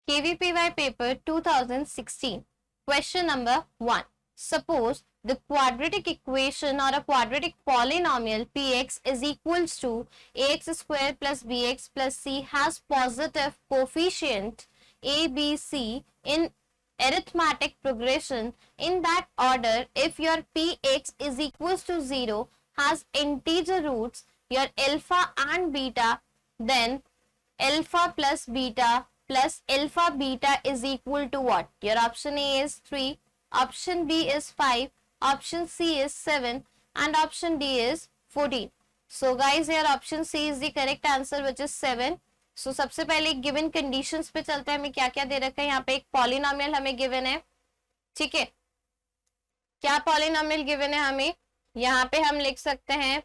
KVPY paper 2016. Question number 1. Suppose the quadratic equation or a quadratic polynomial px is equals to ax square plus bx plus c has positive coefficient a, b, c in arithmetic progression in that order. If your px is equals to 0, has integer roots, your alpha and beta, then alpha plus beta is equal to what? Your option A is 3, option B is 5, option C is 7 and option D is 14. So guys, here option C is the correct answer, which is 7. So सबसे पहले given conditions पे चलते हैं. हमें क्या क्या दे रखा है यहाँ पे. एक पॉलिनोमियल हमें गिवन है, ठीक है. क्या पॉलिनोमियल गिवन है हमें? यहाँ पे हम लिख सकते हैं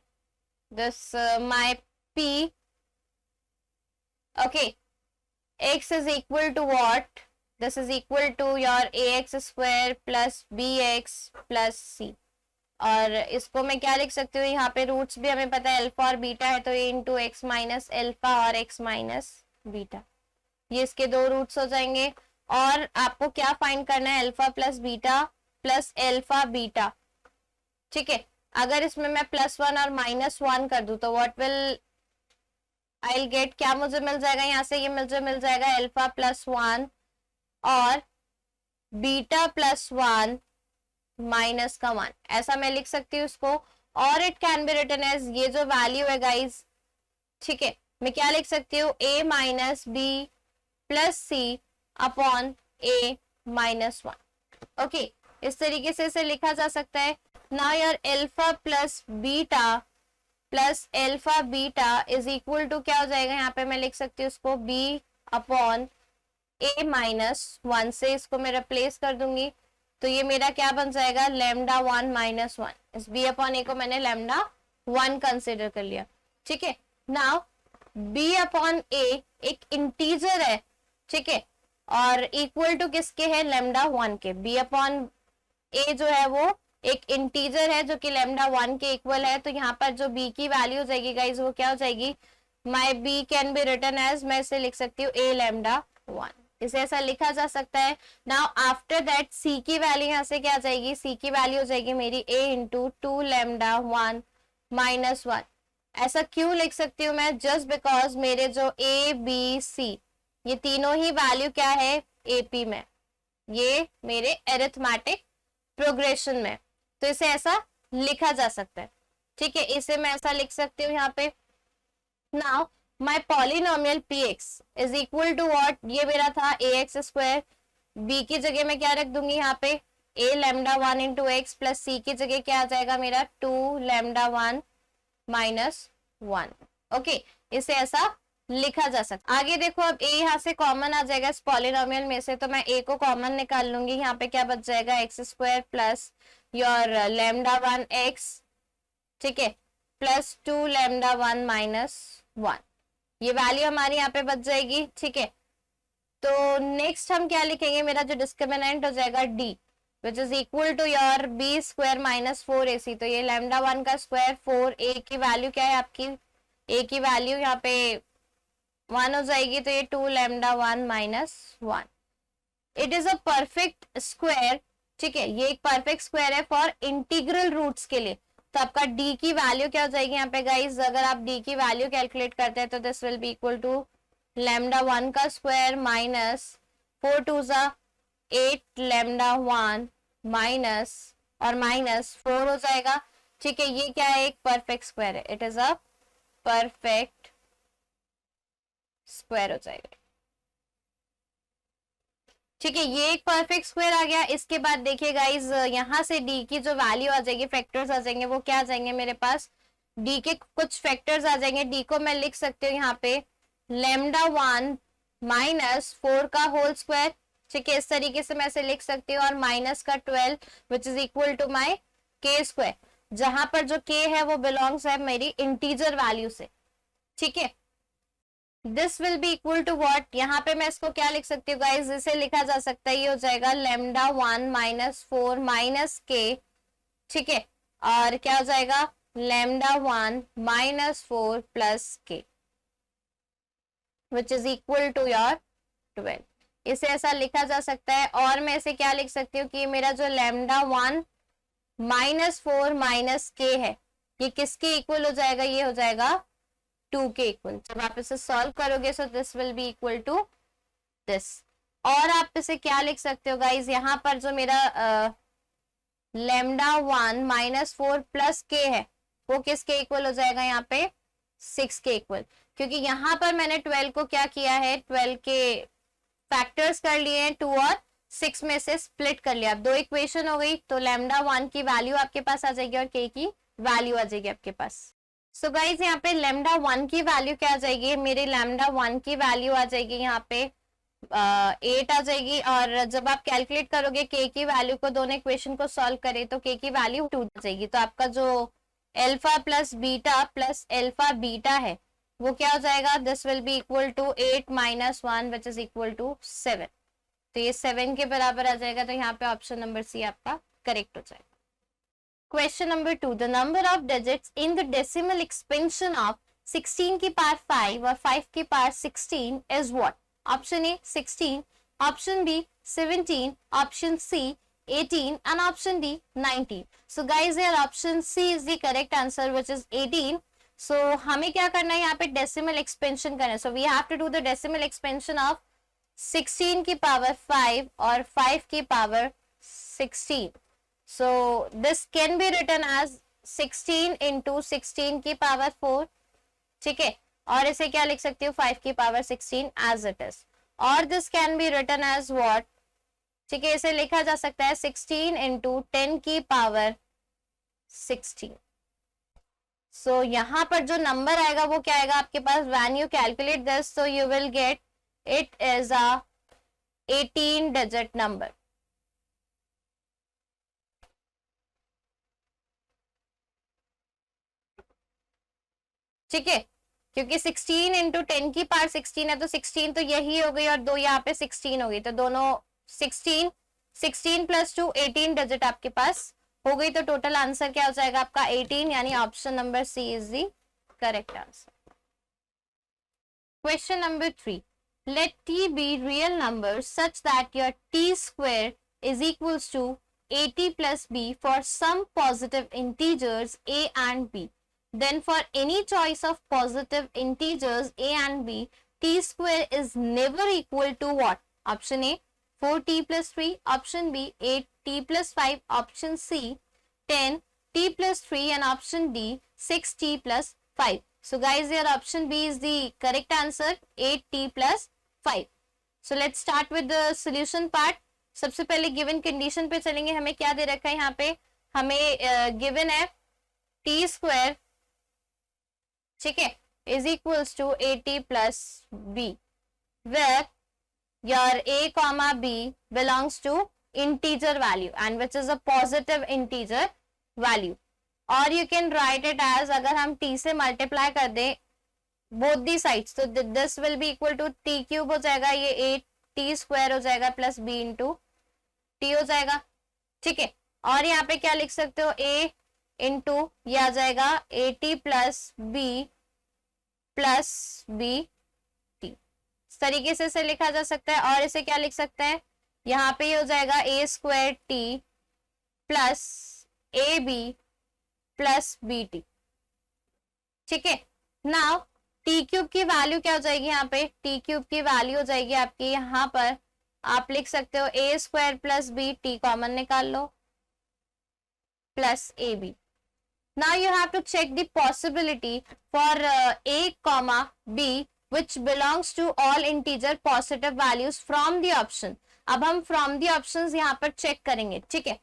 this my P, okay, x is equal to what? This is equal to your ax square plus bx plus c. और इसको मैं क्या लिख सकती हूँ, यहाँ पे रूट्स भी हमें पता है अल्फा और बीटा है, तो ये इंटू एक्स माइनस अल्फा और एक्स माइनस बीटा, ये इसके दो रूट्स हो जाएंगे. और आपको क्या फाइंड करना है? Alpha plus beta plus alpha beta, ठीक है. अगर इसमें मैं +1 और -1 कर दूं तो what will I will get? क्या मुझे मिल जाएगा यहाँ से? ये मुझे मिल जाएगा अल्फा +1 और बीटा +1 -1. ऐसा मैं लिख सकती हूँ इसको. और it can be written as, ये जो वैल्यू है गाइज, ठीक है, मैं क्या लिख सकती हूँ? a minus B plus C upon a minus 1. Okay, इस तरीके से इसे लिखा जा सकता है. Now your alpha plus beta is equal to क्या हो जाएगा? यहाँ पे मैं लिख सकती हूँ उसको b अपॉन a माइनस 1 से इसको मैं रिप्लेस कर दूंगी, तो ये मेरा क्या बन जाएगा? Lambda 1 minus 1. इस b अपॉन a को मैंने लैम्डा 1 कंसिडर कर लिया, ठीक है. नाउ b अपॉन a एक इंटीजर है, ठीक है, और इक्वल टू किसके है? लैम्डा 1 के. b अपॉन a जो है वो एक इंटीजर है जो कि लैम्डा 1 के इक्वल है, तो यहाँ पर जो b की वैल्यू हो जाएगी गाइज, वो क्या हो जाएगी? My b can be written as, मैं इसे लिख सकती हूँ a लैम्डा 1. इसे ऐसा लिखा जा सकता है. नाउ आफ्टर दैट c की वैल्यू यहाँ से क्या आ जाएगी? c की वैल्यू हो जाएगी मेरी a इंटू 2 लैम्डा 1 माइनस 1. ऐसा क्यों लिख सकती हूँ मैं? जस्ट बिकॉज मेरे जो a b c ये तीनों ही वैल्यू क्या है? AP में, ये मेरे अरिथमेटिक प्रोग्रेशन में, तो इसे ऐसा लिखा जा सकता है, ठीक है. इसे मैं ऐसा लिख सकती हूँ यहाँ पे. Now my polynomial px is equal to what? ये मेरा था ax स्क्वायर, b की जगह मैं क्या रख दूंगी यहाँ पे? a lambda 1 into x plus c की जगह क्या आ जाएगा मेरा? 2 लैम्डा 1 माइनस 1. ओके, इसे ऐसा लिखा जा सकता. आगे देखो, अब a यहाँ से कॉमन आ जाएगा इस पॉलिनोमियल में से, तो मैं a को कॉमन निकाल लूंगी. यहाँ पे क्या बच जाएगा? X square plus your lambda 1 x, ठीक है, प्लस 2 लैम्डा 1 माइनस 1. ये वैल्यू हमारी यहाँ पे बच जाएगी, ठीक है. तो नेक्स्ट हम क्या लिखेंगे? मेरा जो डिस्क्रिमिनेंट हो जाएगा d, which is equal to your b square minus 4ac. तो ये लैम्डा 1 का स्क्वायर 4a की वैल्यू क्या है आपकी? a की वैल्यू यहाँ पे 1 हो जाएगी, तो ये 2 lambda 1 minus 1. It is a perfect square, ठीक है, ये एक परफेक्ट स्क्वायर है फॉर इंटीग्रल रूट्स के लिए. तो आपका d की वैल्यू क्या हो जाएगी यहाँ पे गाइज? अगर आप d की वैल्यू कैलकुलेट करते हैं तो this will be equal to lambda 1 का स्क्वायर माइनस 4 2 जा 8 लैम्डा 1 माइनस और माइनस 4 हो जाएगा, ठीक है. ये क्या है? एक परफेक्ट स्क्वायर है. It is a perfect square हो जाएगा, ठीक है. ये एक परफेक्ट स्क्वायर आ गया. इसके बाद देखिए गाइज, यहाँ से d की जो वैल्यू आ जाएगी, फैक्टर्स आ जाएंगे, वो क्या आ जाएंगे मेरे पास? d के कुछ फैक्टर्स आ जाएंगे. d को मैं लिख सकती हूँ यहाँ पे लैम्डा 1 माइनस 4 का होल स्क्वायर, ठीक है, इस तरीके से मैं इसे लिख सकती हूँ. और माइनस का 12 which is equal to my k square, जहां पर जो k है वो बिलोंग्स है मेरी इंटीजर वैल्यू से, ठीक है. This will be equal to what? यहाँ पे मैं इसको क्या लिख सकती हूँ गाइज? इसे लिखा जा सकता है, ये हो जाएगा लैम्डा 1 माइनस 4 माइनस k, ठीक है, और क्या हो जाएगा? λ1 minus 4 plus k which is equal to your 12। इसे ऐसा लिखा जा सकता है। और मैं इसे क्या लिख सकती हूँ कि मेरा जो λ1 माइनस 4 माइनस के है ये किसके इक्वल हो जाएगा, ये हो जाएगा 2 के इक्वल। जब आप इसे सॉल्व करोगे so this will be equal to this. और आप इसे क्या लिख सकते हो गाइज, यहाँ पर जो मेरा λ1 माइनस 4 प्लस के है वो किसके इक्वल हो जाएगा, यहाँ पे 6 के इक्वल। क्योंकि यहाँ पर मैंने 12 को क्या किया है, 12 के फैक्टर्स कर लिए हैं 2 और 6 में से स्प्लिट कर लिया। अब 2 इक्वेशन हो गई तो λ1 की वैल्यू आपके पास आ जाएगी और k की वैल्यू आ जाएगी आपके पास। सो गाइज यहाँ पे λ1 की वैल्यू क्या आ जाएगी, मेरी λ1 की वैल्यू आ जाएगी यहाँ पे 8 आ जाएगी। और जब आप कैलकुलेट करोगे k की वैल्यू को, दोनों इक्वेशन को सॉल्व करें तो k की वैल्यू 2 आ जाएगी। तो आपका जो अल्फा प्लस अल्फा बीटा है वो क्या हो जाएगा, this will be equal to 8 minus 1 which is equal to 7। तो ये 7 के बराबर आ जाएगा। तो यहाँ पे ऑप्शन नंबर सी आपका करेक्ट हो जाएगा। Question number 2, the number of digits in the decimal expansion of 16 की पावर 5 और 5 की power 16 is what. Option A 16, option B 17, option C 18 and option D 19। So guys here option C is the correct answer which is 18। So हमें क्या करना है, यहाँ पे decimal expansion करना है। So we have to do the decimal expansion of 16 की power 5 और 5 की power 16। So this can be written as 16 into 16 की पावर 4, ठीक है। और इसे क्या लिख सकती हूँ, 5 की पावर 16 as it is। और this can be written as what, ठीक है, इसे लिखा जा सकता है 16 इंटू 10 की पावर 16। सो यहाँ पर जो नंबर आएगा वो क्या आएगा आपके पास, when you calculate this so you will get it is a 18 digit number. ठीक है, क्योंकि 16 इंटू 10 की पावर 16 है तो 16 तो यही हो गई और 2 यहाँ पे 16 हो गई। तो दोनों 16 प्लस 2 18 डिजिट आपके पास हो गई। तो टोटल आंसर क्या हो जाएगा आपका 18, यानी option number C is the correct answer. Question number 3, let t be real number such that your t square is equals to 80 plus b for some positive integers a and b. Then for any choice of positive integers a and b, t square is never equal to what? Option A 4t plus 3, option B 8t plus 5, option C 10t plus 3 and option D 6t plus 5. So guys here option B is the correct answer, 8t plus 5. So let's start with the solution part. सबसे पहले given condition पे चलेंगे। हमें क्या दे रखा है यहाँ पे, हमें गिवन है t स्क्वायर, ठीक है, is equals to 80 plus b where your a comma b belongs to integer value and which is a positive integer value। और you can write it as, अगर हम t से मल्टीप्लाई कर दें both the sides तो this will be equal to t cube हो जाएगा, ये 8t स्क्वायर हो जाएगा प्लस b इंटू टी हो जाएगा, ठीक है। और यहाँ पे क्या लिख सकते हो, a इंटू ये आ जाएगा 80 plus b plus b T, इस तरीके से इसे लिखा जा सकता है। और इसे क्या लिख सकते हैं, यहाँ पे ये हो जाएगा a square T plus A B plus B T, ठीक है। नाउ टी क्यूब की वैल्यू क्या हो जाएगी, यहाँ पे टी क्यूब की वैल्यू हो जाएगी आपकी, यहाँ पर आप लिख सकते हो A square plus B, T common निकाल लो, plus A B. Now you have to check the possibility for a comma b which belongs to all integer positive values from the option। अब हम from the options यहाँ पर check करेंगे, ठीक है।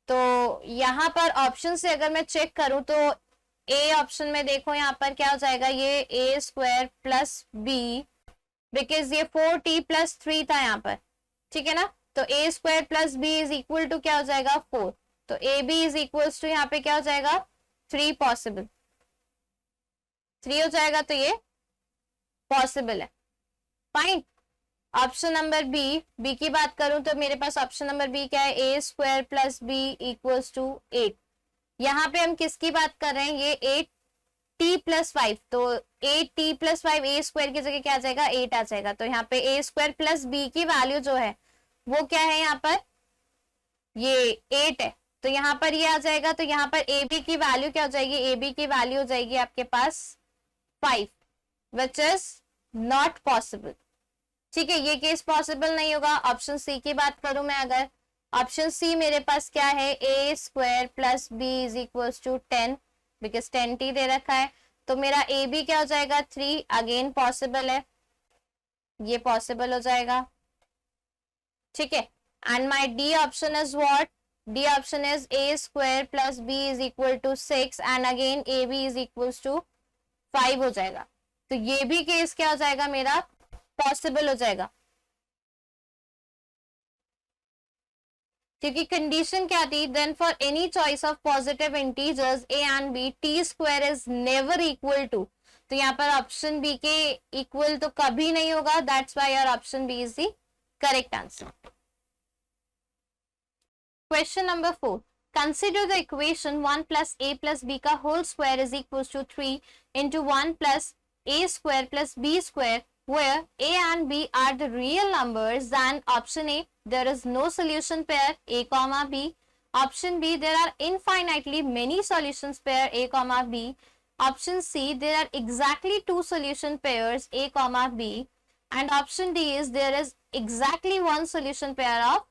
तो यहाँ पर ऑप्शन से अगर मैं चेक करूं तो ए ऑप्शन में देखो यहाँ पर क्या हो जाएगा, ये ए स्क्वायर प्लस बी, बिकॉज ये 4t प्लस 3 था यहाँ पर, ठीक है ना। तो A square plus B is equal to क्या हो जाएगा 4, तो A B is equal to यहाँ पे क्या हो जाएगा 3 पॉसिबल, 3 हो जाएगा, तो ये पॉसिबल है, फाइन। ऑप्शन नंबर बी की बात करूं तो मेरे पास ऑप्शन नंबर बी क्या है, A square plus B equals to 8, यहाँ पे हम किसकी बात कर रहे हैं, ये 8t+5, तो 8t+5 ए स्क्वायर की जगह क्या आ जाएगा, 8 आ जाएगा। तो यहाँ पे ए स्क्वायर प्लस बी की वैल्यू जो है वो क्या है, यहाँ पर ये 8 है, तो यहाँ पर ये आ जाएगा। तो यहाँ पर ए बी की वैल्यू क्या हो जाएगी, ए बी की वैल्यू हो जाएगी आपके पास 5, विच इज नॉट पॉसिबल। ठीक है, ये केस पॉसिबल नहीं होगा। ऑप्शन सी की बात करूं मैं, अगर ऑप्शन सी मेरे पास क्या है, A square plus B is equal to 10, because 10t दे रखा है, तो मेरा ए बी क्या हो जाएगा 3, अगेन पॉसिबल है, ये पॉसिबल हो जाएगा। ठीक है, and my D option is what, D option is A square plus B is equal to 6 and again A B is equal to 5 हो जाएगा। तो ये भी केस क्या हो जाएगा, मेरा पॉसिबल हो जाएगा, क्योंकि कंडीशन क्या थी, then for any choice of positive integers A and B T square is never equal to, तो यहाँ पर ऑप्शन बी के इक्वल तो कभी नहीं होगा, that's why your option B is the correct answer. Question number 4, consider the equation 1 plus A plus B का whole square is equal to 3 into 1 plus A square plus B square where a and b are the real numbers, then option A, there is no solution pair a comma b, option B, there are infinitely many solutions pair a comma b, option C, there are exactly two solution pairs a comma b, and option D is there is exactly one solution pair of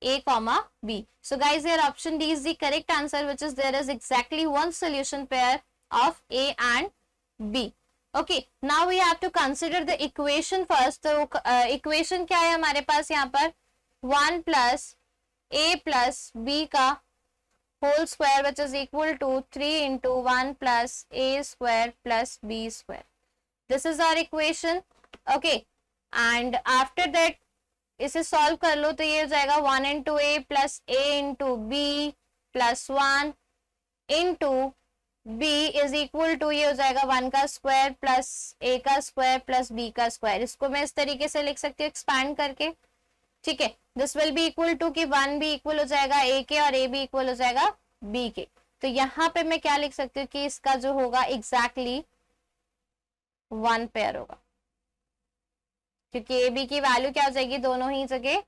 a comma b. So guys, here option D is the correct answer, which is there is exactly one solution pair of a and b. Okay, now we have to consider the equation first. तो equation क्या है हमारे पास यहाँ पर, 1 plus A plus B का whole square which is equal to 3 into 1 plus A square plus B square, this is our equation. Okay, and after that इसे solve कर लो, तो ये हो जाएगा 1 into A plus A into B plus 1 into b is equal to, ये हो जाएगा 1 का स्क्वायर प्लस a का स्क्वायर प्लस b का स्क्वायर। इसको मैं इस तरीके से लिख सकती हूँ एक्सपैंड करके। ठीक है, this will be equal to कि 1 भी इक्वल हो जाएगा a के और a भी इक्वल हो जाएगा b के। तो यहाँ पे मैं क्या लिख सकती हूँ कि इसका जो होगा एग्जैक्टली 1 पेयर होगा, क्योंकि a b की वैल्यू क्या हो जाएगी, दोनों ही जगह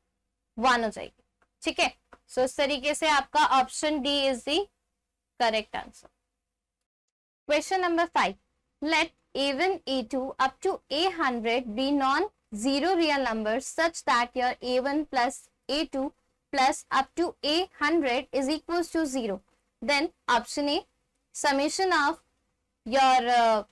1 हो जाएगी। ठीक है, सो इस तरीके से आपका option D is the correct answer. Question number 5. Let A1, A2 up to A100 be non-zero real numbers such that your A1 plus A2 plus up to A100 is equals to 0. Then option A, summation of your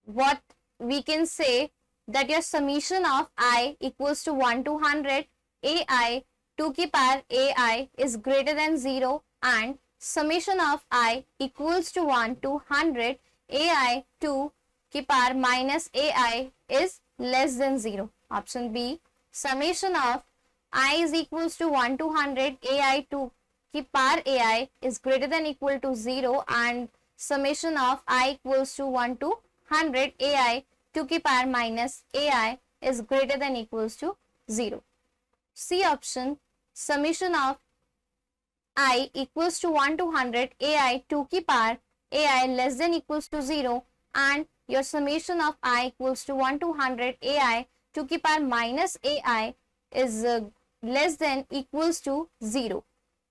what we can say that your summation of I equals to 1 to 100, AI 2 की power AI is greater than 0 and summation of I equals to 1 to 100, AI 2 की power minus AI is less than 0. Option B, summation of I is equals to 1 to 100, AI 2 की power AI is greater than equal to 0 and summation of I equals to 1 to 100, AI 2 की power minus AI is greater than equals to 0. C option, summation of I equals to 1 to 100, AI 2 की power AI less than equals to 0 and your summation of I equals to 1 to 100, AI 2 की power minus AI is less than equals to 0.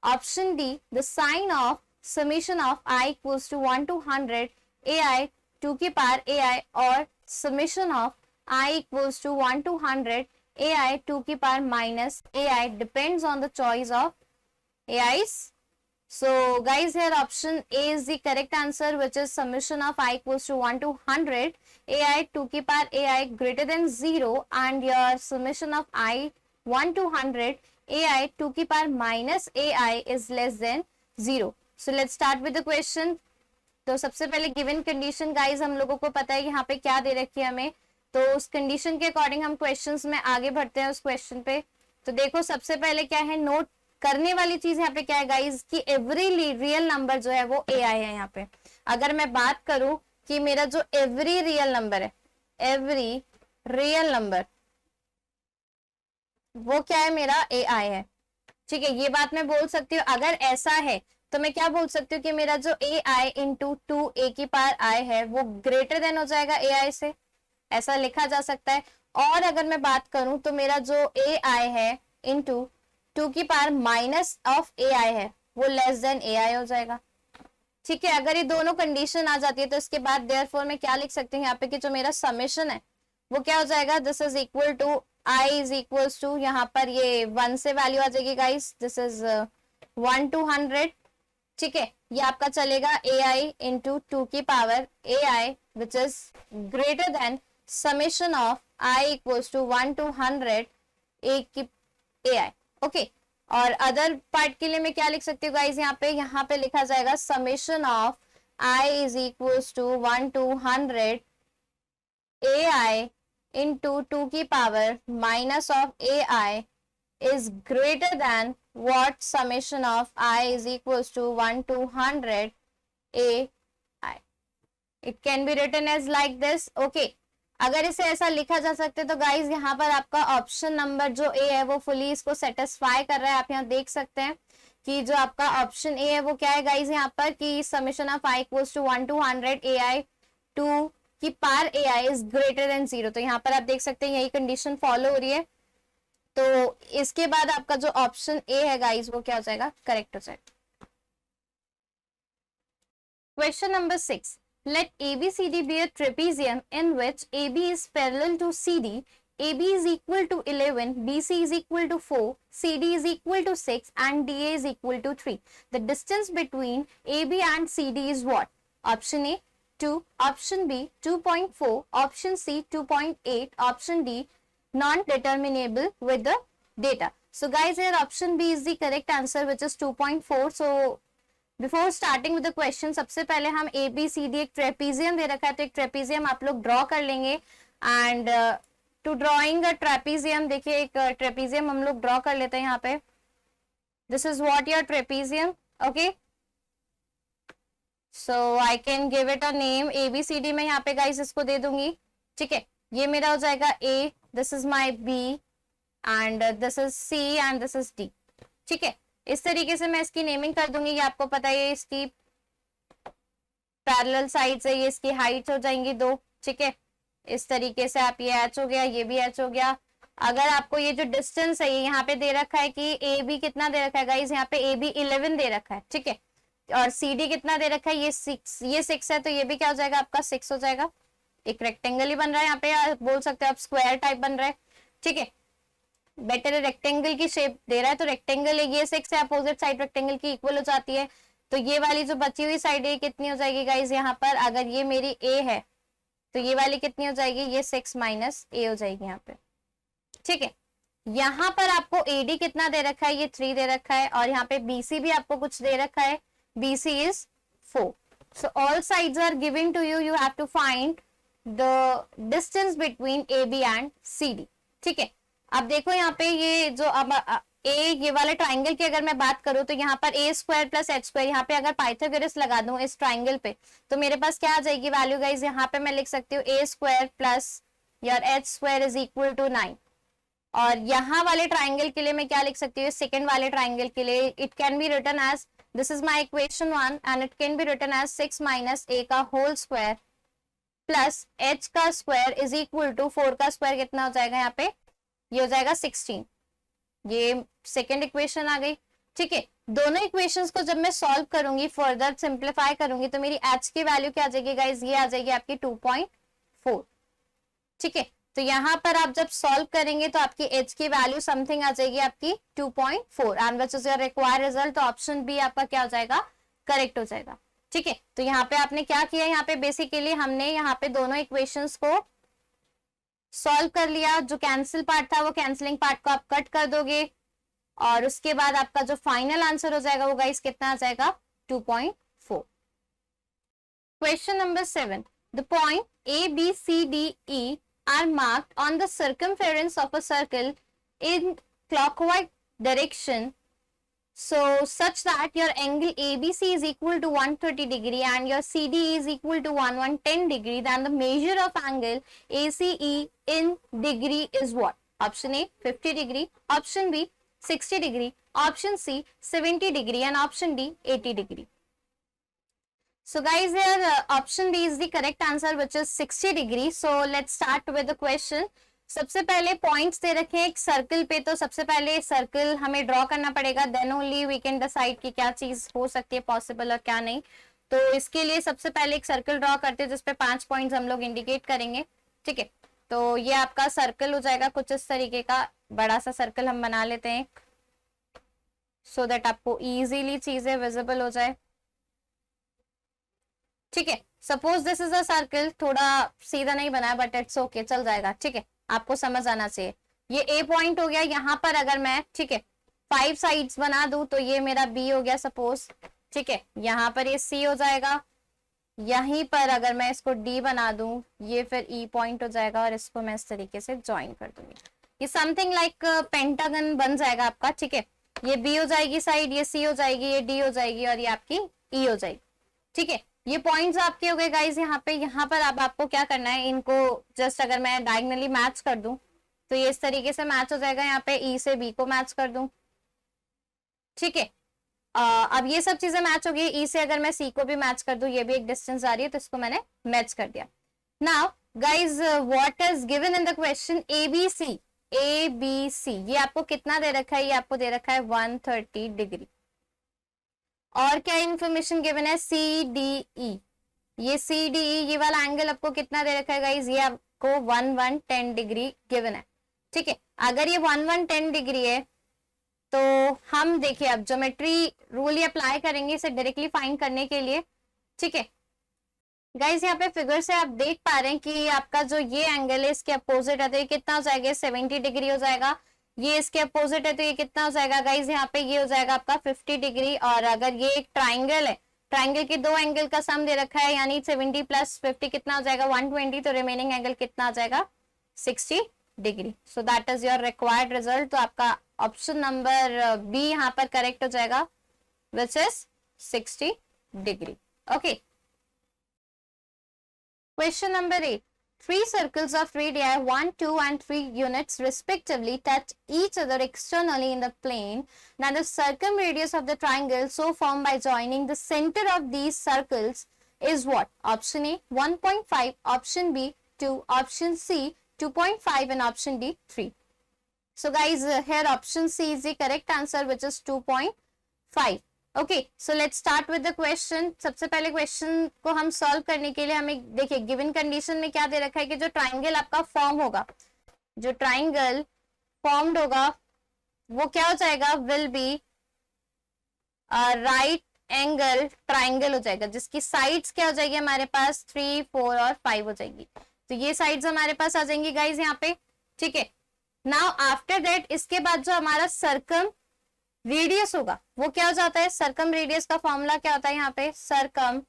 Option D, the sign of summation of I equals to 1 to 100, AI 2 की power AI और summation of I equals to 1 to 100, AI 2 की power minus AI depends on the choice of AI's. So guys, here option A is the correct answer, which is summation of I equals to 1 to 100, AI 2 की power AI greater than 0 and your summation of I 1 to 100, AI 2 की power minus AI is less than 0. So let's start with the question. तो सबसे पहले given condition guys हम लोगों को पता है यहाँ पे क्या दे रखी है हमें, तो उस कंडीशन के अकॉर्डिंग हम क्वेश्चंस में आगे बढ़ते हैं उस क्वेश्चन पे। तो देखो सबसे पहले क्या है, नोट करने वाली चीज यहाँ पे क्या है गाइज कि एवरी रियल नंबर जो है वो AI है। यहाँ पे अगर मैं बात करूं कि मेरा जो एवरी रियल नंबर है, एवरी रियल नंबर वो क्या है, मेरा AI है। ठीक है, ये बात मैं बोल सकती हूँ। अगर ऐसा है तो मैं क्या बोल सकती हूँ कि मेरा जो ए आई इंटू टू ए की पावर आई है वो ग्रेटर देन हो जाएगा ए आई से, ऐसा लिखा जा सकता है। और अगर मैं बात करूं तो मेरा जो ए आई है इंटू टू की पावर माइनस ऑफ ए आई है वो लेस देन ए आई हो जाएगा। ठीक है, अगर ये दोनों कंडीशन आ जाती है तो इसके बाद देयरफॉर मैं क्या लिख सकती हूँ यहाँ पे कि जो मेरा समेशन है वो क्या हो जाएगा, this is equal to I is equals to, यहाँ पर ये 1 से वैल्यू आ जाएगी गाइस, दिस इज 1 to 100। ठीक है, ये आपका चलेगा ए आई इंटू टू की power A I which is greater than summation of I equals to 1 to 100 A की ए आई। ओके, और अदर पार्ट के लिए मैं क्या लिख सकती हूँ गाइज, यहाँ पे लिखा जाएगा summation of I is equals to 1 to 100 A I into two की power minus of A I is greater than what summation of I is equals to 1 to 100 a I. It can be written as like this. Okay, अगर इसे ऐसा लिखा जा सकते तो guys यहाँ पर आपका ऑप्शन नंबर जो ए है वो फुली इसको सेटिस्फाई कर रहा है। आप यहाँ देख सकते हैं कि जो आपका ऑप्शन ए है वो क्या है गाइज, यहाँ पर कि summation of I equals to 1 to 100 A I two की power A I is greater than 0। तो यहाँ पर आप देख सकते हैं यही कंडीशन फॉलो हो रही है। तो इसके बाद आपका जो ऑप्शन ए है गाइस वो क्या हो जाएगा, करेक्ट हो जाएगा। Question number 6, let ABCD be a trapezium in which AB is parallel to CD, AB is equal to 11, BC is equal to 4, CD is equal to 6 and DA is equal to 3. The distance between AB and CD is what? Option A 2, option B 2.4, option C 2.8, option D non-determinable with the data. So guys, here option B is the correct answer which is 2.4. So before starting with the question, सबसे पहले हम ABCD एक trapezium दे रखा है तो एक trapezium आप लोग ड्रॉ कर लेंगे। And to drawing a trapezium, देखिए एक ट्रेपीजियम हम लोग ड्रॉ कर लेते हैं यहाँ पे। This is what your trapezium. Okay, so I can give it a name ABCD में यहाँ पे गाइस इसको दे दूंगी। ठीक है, ये मेरा हो जाएगा A, this is my B and this is C and this is D। ठीक है, इस तरीके से मैं इसकी नेमिंग कर दूंगी। ये आपको पता है इसकी पैरेलल साइड्स है, ये इसकी हाइट हो जाएंगी 2। ठीक है, इस तरीके से आप ये H हो गया, ये भी H हो गया। अगर आपको ये जो डिस्टेंस है ये यहाँ पे दे रखा है कि AB कितना दे रखा है गाइस, यहाँ पे AB 11 दे रखा है। ठीक है, और CD कितना दे रखा है, ये 6 है, तो ये भी क्या हो जाएगा आपका 6 हो जाएगा। एक रेक्टेंगल ही बन रहा है यहाँ पे, बोल सकते हैं आप स्क्वायर टाइप बन रहा है। ठीक है, बेटर रेक्टेंगल की शेप दे रहा है तो रेक्टेंगल ये 6 है, अपोजिट साइड रेक्टेंगल की इक्वल हो जाती है। तो ये वाली जो बची हुई साइड है कितनी हो जाएगी गाइज, यहाँ पर अगर ये मेरी ए है तो ये वाली कितनी हो जाएगी, ये 6 माइनस ए हो जाएगी यहाँ पे। ठीक है, यहाँ पर आपको AD कितना दे रखा है, ये 3 दे रखा है, और यहाँ पे BC भी आपको कुछ दे रखा है, BC is 4। So all sides are giving to you, you have to find the distance between AB and CD। ठीक है, अब देखो यहाँ पे ये जो अब ये वाले ट्राइंगल की अगर मैं बात करूं तो यहाँ पर a square plus h square, यहाँ पे अगर पाइथागोरस लगा दूं इस ट्राइंगल पे तो मेरे पास क्या आ जाएगी वैल्यू गाइज, यहाँ पे मैं लिख सकती हूँ a स्क्वायर प्लस यार h square is equal to 9। और यहाँ वाले ट्राइंगल के लिए मैं क्या लिख सकती हूँ, सेकेंड वाले ट्राइंगल के लिए it can be written as, this is my equation 1 and it can be written as 6 minus a का होल स्क्वायर प्लस h का स्क्वायर इज इक्वल टू 4 का स्क्वायर कितना हो जाएगा यहाँ पे, ये हो जाएगा 16। ये सेकेंड इक्वेशन आ गई। ठीक है, दोनों इक्वेशंस को जब मैं सॉल्व करूंगी, फर्दर सिंप्लीफाई करूंगी तो मेरी h की वैल्यू क्या आ जाएगी गाइज, ये आ जाएगी आपकी 2.4। ठीक है, तो यहाँ पर आप जब सॉल्व करेंगे तो आपकी h की वैल्यू समथिंग आ जाएगी आपकी 2.4 and which is your required result. तो ऑप्शन बी आपका क्या हो जाएगा, करेक्ट हो जाएगा। ठीक है, तो यहाँ पे आपने क्या किया, यहाँ पे बेसिकली हमने यहाँ पे दोनों इक्वेशंस को सॉल्व कर लिया। जो कैंसिल पार्ट था वो कैंसिलिंग पार्ट को आप कट कर दोगे और उसके बाद आपका जो फाइनल आंसर हो जाएगा वो गाइस कितना आ जाएगा, 2.4। Question number 7, the point A B C D E are marked on the circumference of a circle in clockwise direction, so such that your angle ABC is equal to 130 degree and your CD is equal to 110 degree, then the measure of angle ACE in degree is what? Option A 50 degree, option B 60 degree, option C 70 degree and option D 80 degree. So guys, here option B is the correct answer, which is 60 degree. So let's start with the question. सबसे पहले points दे रखे हैं एक circle पे, तो सबसे पहले circle हमें ड्रॉ करना पड़ेगा, then only we can decide कि क्या चीज हो सकती है पॉसिबल और क्या नहीं. तो इसके लिए सबसे पहले एक सर्कल ड्रॉ करते हैं जिसपे 5 पॉइंट्स हम लोग इंडिकेट करेंगे. ठीक है, तो ये आपका सर्कल हो जाएगा कुछ इस तरीके का. बड़ा सा सर्कल हम बना लेते हैं सो दैट आपको इजीली चीजें विजिबल हो जाए. ठीक है, suppose this is a circle, थोड़ा सीधा नहीं बना है बट इट्स ओके, चल जाएगा. ठीक है, आपको समझ आना चाहिए. ये ए पॉइंट हो गया. यहाँ पर अगर मैं, ठीक है, 5 साइड्स बना दूं तो ये मेरा बी हो गया सपोज. ठीक है, यहाँ पर ये सी हो जाएगा. यहीं पर अगर मैं इसको डी बना दूं, ये फिर ई पॉइंट हो जाएगा और इसको मैं इस तरीके से ज्वाइन कर दूंगी. ये समथिंग लाइक पेंटागन बन जाएगा आपका. ठीक है, ये बी हो जाएगी साइड, ये सी हो जाएगी, ये डी हो जाएगी और ये आपकी ई हो जाएगी. ठीक है, ये पॉइंट्स आपके हो गए गाइस. यहाँ पे, यहाँ पर अब आपको क्या करना है, इनको जस्ट अगर मैं डायगनली मैच कर दूं तो ये इस तरीके से मैच हो जाएगा. यहाँ पे ई से बी को मैच कर दूं. ठीक है, अब ये सब चीजें मैच हो गई. ई से अगर मैं सी को भी मैच कर दूं, ये भी एक डिस्टेंस आ रही है तो इसको मैंने मैच कर दिया. Now guys, what is given in the question A B C. A B C ये आपको कितना दे रखा है, ये आपको दे रखा है 130 डिग्री. और क्या इन्फॉर्मेशन गिवन है, सी डी ई. ये सी डी ई ये वाला एंगल आपको कितना दे रखा है गाइज, ये आपको 1110 डिग्री गिवन है. ठीक है, अगर ये 1110 डिग्री है तो हम देखिए अब ज्योमेट्री रूल ही अप्लाई करेंगे इसे डायरेक्टली फाइंड करने के लिए. ठीक है गाइज, यहाँ पे फिगर से आप देख पा रहे हैं कि आपका जो ये एंगल है इसके अपोजिट है तो ये कितना हो जाएगा, 70 डिग्री हो जाएगा. ये इसके अपोजिट है तो ये कितना हो जाएगा गाइज, यहाँ पे ये हो जाएगा आपका 50 डिग्री. और अगर ये एक ट्राइंगल है, ट्राइंगल के दो एंगल का सम दे रखा है, यानी 70 प्लस 50 कितना हो जाएगा 120, तो रिमेनिंग एंगल कितना आ जाएगा 60 degree. So that is your required result. तो आपका ऑप्शन नंबर बी यहाँ पर करेक्ट हो जाएगा, which is 60 degree. Okay, question number 8. Three circles of radii 1, 2 and 3 units respectively touch each other externally in the plane. Now the circumradius of the triangle so formed by joining the center of these circles is what? Option A 1.5, option B 2, option C 2.5 and option D 3. So guys, here option C is the correct answer, which is 2.5. Okay, so let's start with the question. सबसे पहले question को हम solve करने के लिए हमें देखिए given condition में क्या दे रखा है कि जो ट्राइंगल आपका फॉर्म होगा, जो ट्राइंगल फॉर्म्ड होगा वो क्या हो जाएगा, will be right angle triangle हो जाएगा, जिसकी साइड्स क्या हो जाएगी हमारे पास 3, 4 और 5 हो जाएगी. तो ये साइड्स हमारे पास आ जाएंगी गाइज यहाँ पे. ठीक है, नाउ आफ्टर दैट इसके बाद जो हमारा सर्कम रेडियस होगा वो क्या हो जाता है, सर्कम रेडियस का फॉर्मूला क्या होता है यहाँ पे, circum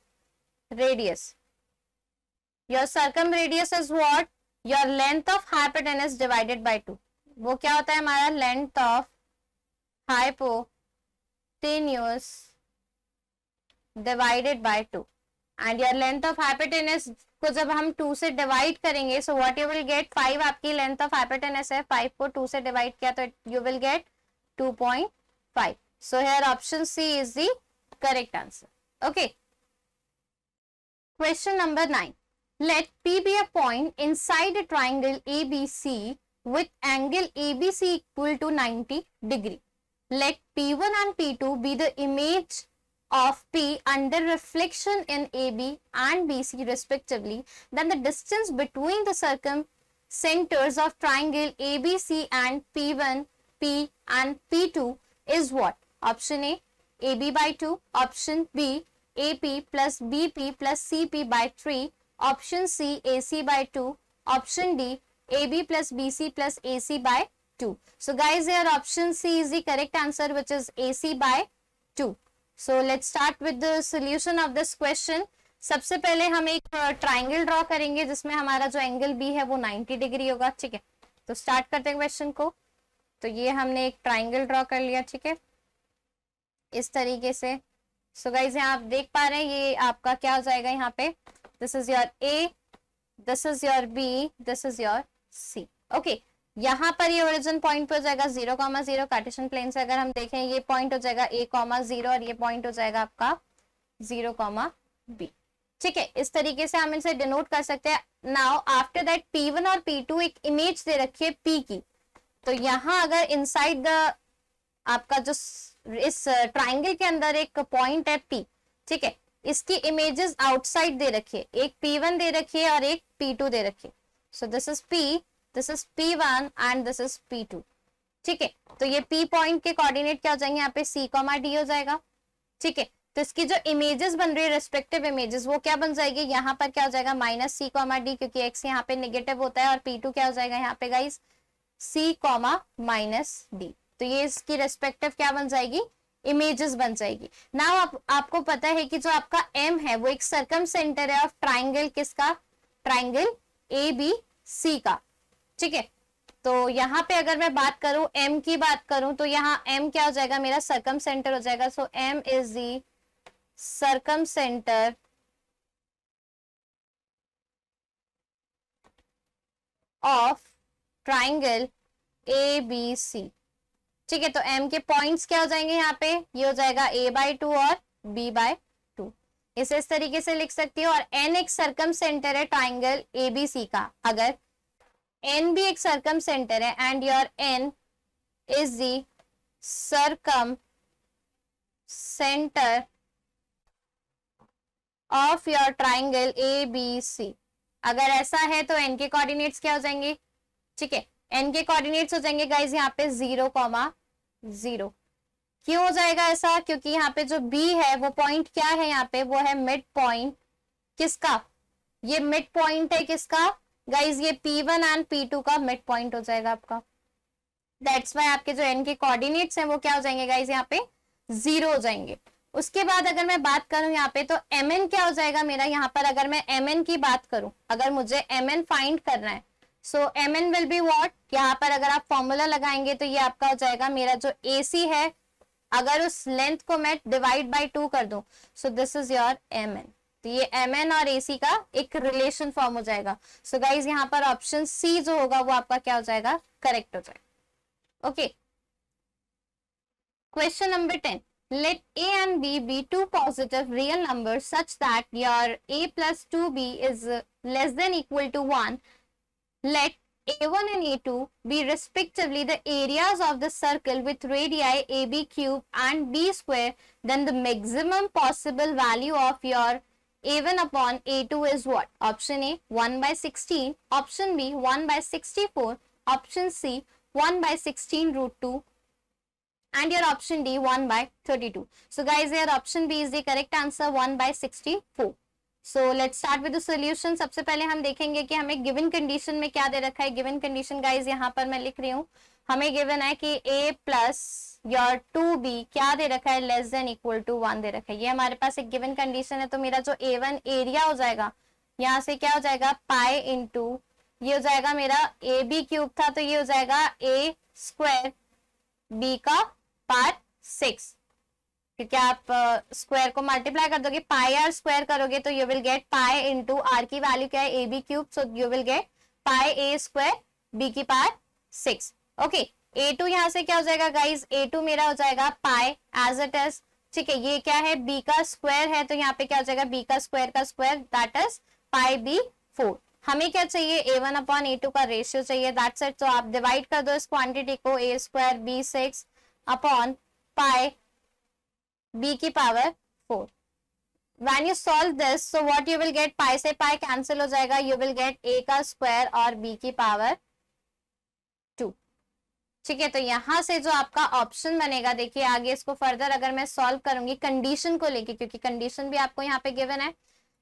radius. Your circum radius is what, your length of hypotenuse divided by 2. वो क्या होता है हमारा length of hypotenuse divided by 2. And your length of hypotenuse को जब हम 2 से डिवाइड करेंगे, so what you will gate, 5 आपकी लेंथ ऑफ हाइपोटेनस है, 5 को 2 से डिवाइड किया तो you will gate 2.5. So here option C is the correct answer. Okay. Question number 9. Let P be a point inside a triangle ABC with angle ABC equal to 90 degree. Let P1 and P2 be the image of P under reflection in AB and BC respectively. Then the distance between the circumcenters of triangle ABC and P1, P and P2 is what? Option A AB by 2, option B AP plus BP plus CP by 3, option C AC by 2, option D AB plus BC plus AC by 2. So guys, here option C is the correct answer, which is AC by 2. So let's start with the solution of this question. सबसे पहले हम एक triangle draw करेंगे जिसमें हमारा जो angle B है वो 90 डिग्री होगा. ठीक है, तो स्टार्ट करते हैं क्वेश्चन को. तो ये हमने एक ट्राइंगल ड्रॉ कर लिया. ठीक है, इस तरीके से. सो गाइज यहाँ आप देख पा रहे हैं ये आपका क्या हो जाएगा यहाँ पे, this is your A, this is your B, this is your C. Okay, यहाँ पर ये ओरिजिन पॉइंट पे हो जाएगा 0,0, कार्टेशियन प्लेन से अगर हम देखें ये पॉइंट हो जाएगा a,0 और ये पॉइंट हो जाएगा आपका 0,b। ठीक है, इस तरीके से हम इसे डिनोट कर सकते हैं। नाउ आफ्टर दैट P1 और P2 एक इमेज दे रखी है P की, तो यहाँ अगर इनसाइड द आपका जो इस ट्राइंगल के अंदर एक पॉइंट है P, ठीक है, इसकी इमेजेस आउटसाइड दे रखी है, एक P1 दे रखी है और एक P2 दे रखी है। So this is P, this is P1 and this is P2। ठीक है, तो ये P पॉइंट के कोऑर्डिनेट क्या हो जाएंगे, यहाँ पे C,D हो जाएगा। ठीक है, तो इसकी जो इमेजेस बन रही है रेस्पेक्टिव इमेजेस वो क्या बन जाएगी, यहाँ पर क्या हो जाएगा -C,D, क्योंकि x यहाँ पे नेगेटिव होता है, और P2 क्या हो जाएगा यहाँ पे गाइस C,-D। तो ये इसकी रेस्पेक्टिव क्या बन जाएगी, इमेजेस बन जाएगी। नाउ आपको पता है कि जो आपका M है वो एक सर्कम सेंटर है ऑफ ट्राइंगल, किसका, ट्राइंगल ABC का। ठीक है, तो यहाँ पे अगर मैं बात करूं M की बात करूं तो यहाँ M क्या हो जाएगा, मेरा सर्कम सेंटर हो जाएगा। सो M is the circum centre of triangle ABC। ठीक है, तो M के पॉइंट्स क्या हो जाएंगे यहाँ पे, ये हो जाएगा a/2 और b/2। इसे इस तरीके से लिख सकती है। और N एक सर्कम सेंटर है ट्राइंगल ABC का, अगर N भी एक सर्कम सेंटर है and your N is the circum centre of your triangle ABC, अगर ऐसा है तो N के कोऑर्डिनेट्स क्या हो जाएंगे। ठीक है, N के कोऑर्डिनेट्स हो जाएंगे गाइस यहाँ पे 0,0। क्यों हो जाएगा ऐसा, क्योंकि यहाँ पे जो B है वो पॉइंट क्या है, यहाँ पे वो है मिड पॉइंट, किसका, ये मिड पॉइंट है किसका गाइस, ये P1 एंड P2 का मिड पॉइंट हो जाएगा आपका। दैट्स वाई आपके जो N के कोऑर्डिनेट्स हैं वो क्या हो जाएंगे गाइस, यहाँ पे 0 हो जाएंगे। उसके बाद अगर मैं बात करूं यहाँ पे तो Mn क्या हो जाएगा मेरा, यहाँ पर अगर मैं Mn की बात करूं, अगर मुझे Mn फाइंड करना है, सो Mn विल बी व्हाट, यहाँ पर अगर आप फॉर्मूला लगाएंगे तो ये आपका हो जाएगा मेरा जो AC है, अगर उस लेंथ को मैं डिवाइड बाय 2 कर दूं, so this is your Mn। तो ये Mn और AC का एक रिलेशन फॉर्म हो जाएगा। सो गाइज यहाँ पर ऑप्शन C जो होगा वो आपका क्या हो जाएगा, करेक्ट हो जाएगा। Okay, question number 10, let A and B be two positive real numbers such that your A plus 2B is less than equal to 1. Let A1 and A2 be respectively the areas of the circle with radii AB cube and B square. Then the maximum possible value of your A1 upon A2 is what? Option A 1/16, option B 1/64, option C 1/16√2, and your option D 1/32. So guys, your option B is the correct answer, 1/64. So let's start with the solution. सबसे पहले हम देखेंगे कि हमें given condition में क्या दे रखा है। given condition guys यहाँ पर मैं लिख रही हूँ, हमें given है कि A plus your 2B क्या दे रखा है, less than equal to 1 दे रखा है। ये हमारे पास एक given condition है, तो मेरा जो A1 एरिया हो जाएगा यहाँ से क्या हो जाएगा, पाई इंटू ये हो जाएगा मेरा AB क्यूब था, तो ये हो जाएगा A स्क्वायर B का पावर 6, क्योंकि आप स्क्वायर को मल्टीप्लाई कर दोगे, पाई आर स्क्वायर करोगे तो you will get pi into R की वैल्यू क्या है, A B cube, so you will get pi A square B की पावर 6। ओके, A2 यहाँ से क्या हो जाएगा गाइज, A2 मेरा हो जाएगा पाई एज इट इज। ठीक है, ये क्या है, B का स्क्वायर है, तो यहाँ पे क्या हो जाएगा, B का square that is pi B 4। हमें क्या चाहिए, A1 अपॉन A2 का रेशियो चाहिए, दैट्स इट। तो आप डिवाइड कर दो इस क्वांटिटी को, A square B 6 upon pi b की power 4। When you solve this, so what you will get, पाई से पाई कैंसिल हो जाएगा, you will get a का स्क्वायर और b की पावर 2। ठीक है, तो यहां से जो आपका ऑप्शन बनेगा, देखिए आगे इसको फर्दर अगर मैं सॉल्व करूंगी कंडीशन को लेके, क्योंकि कंडीशन भी आपको यहाँ पे गिवन है,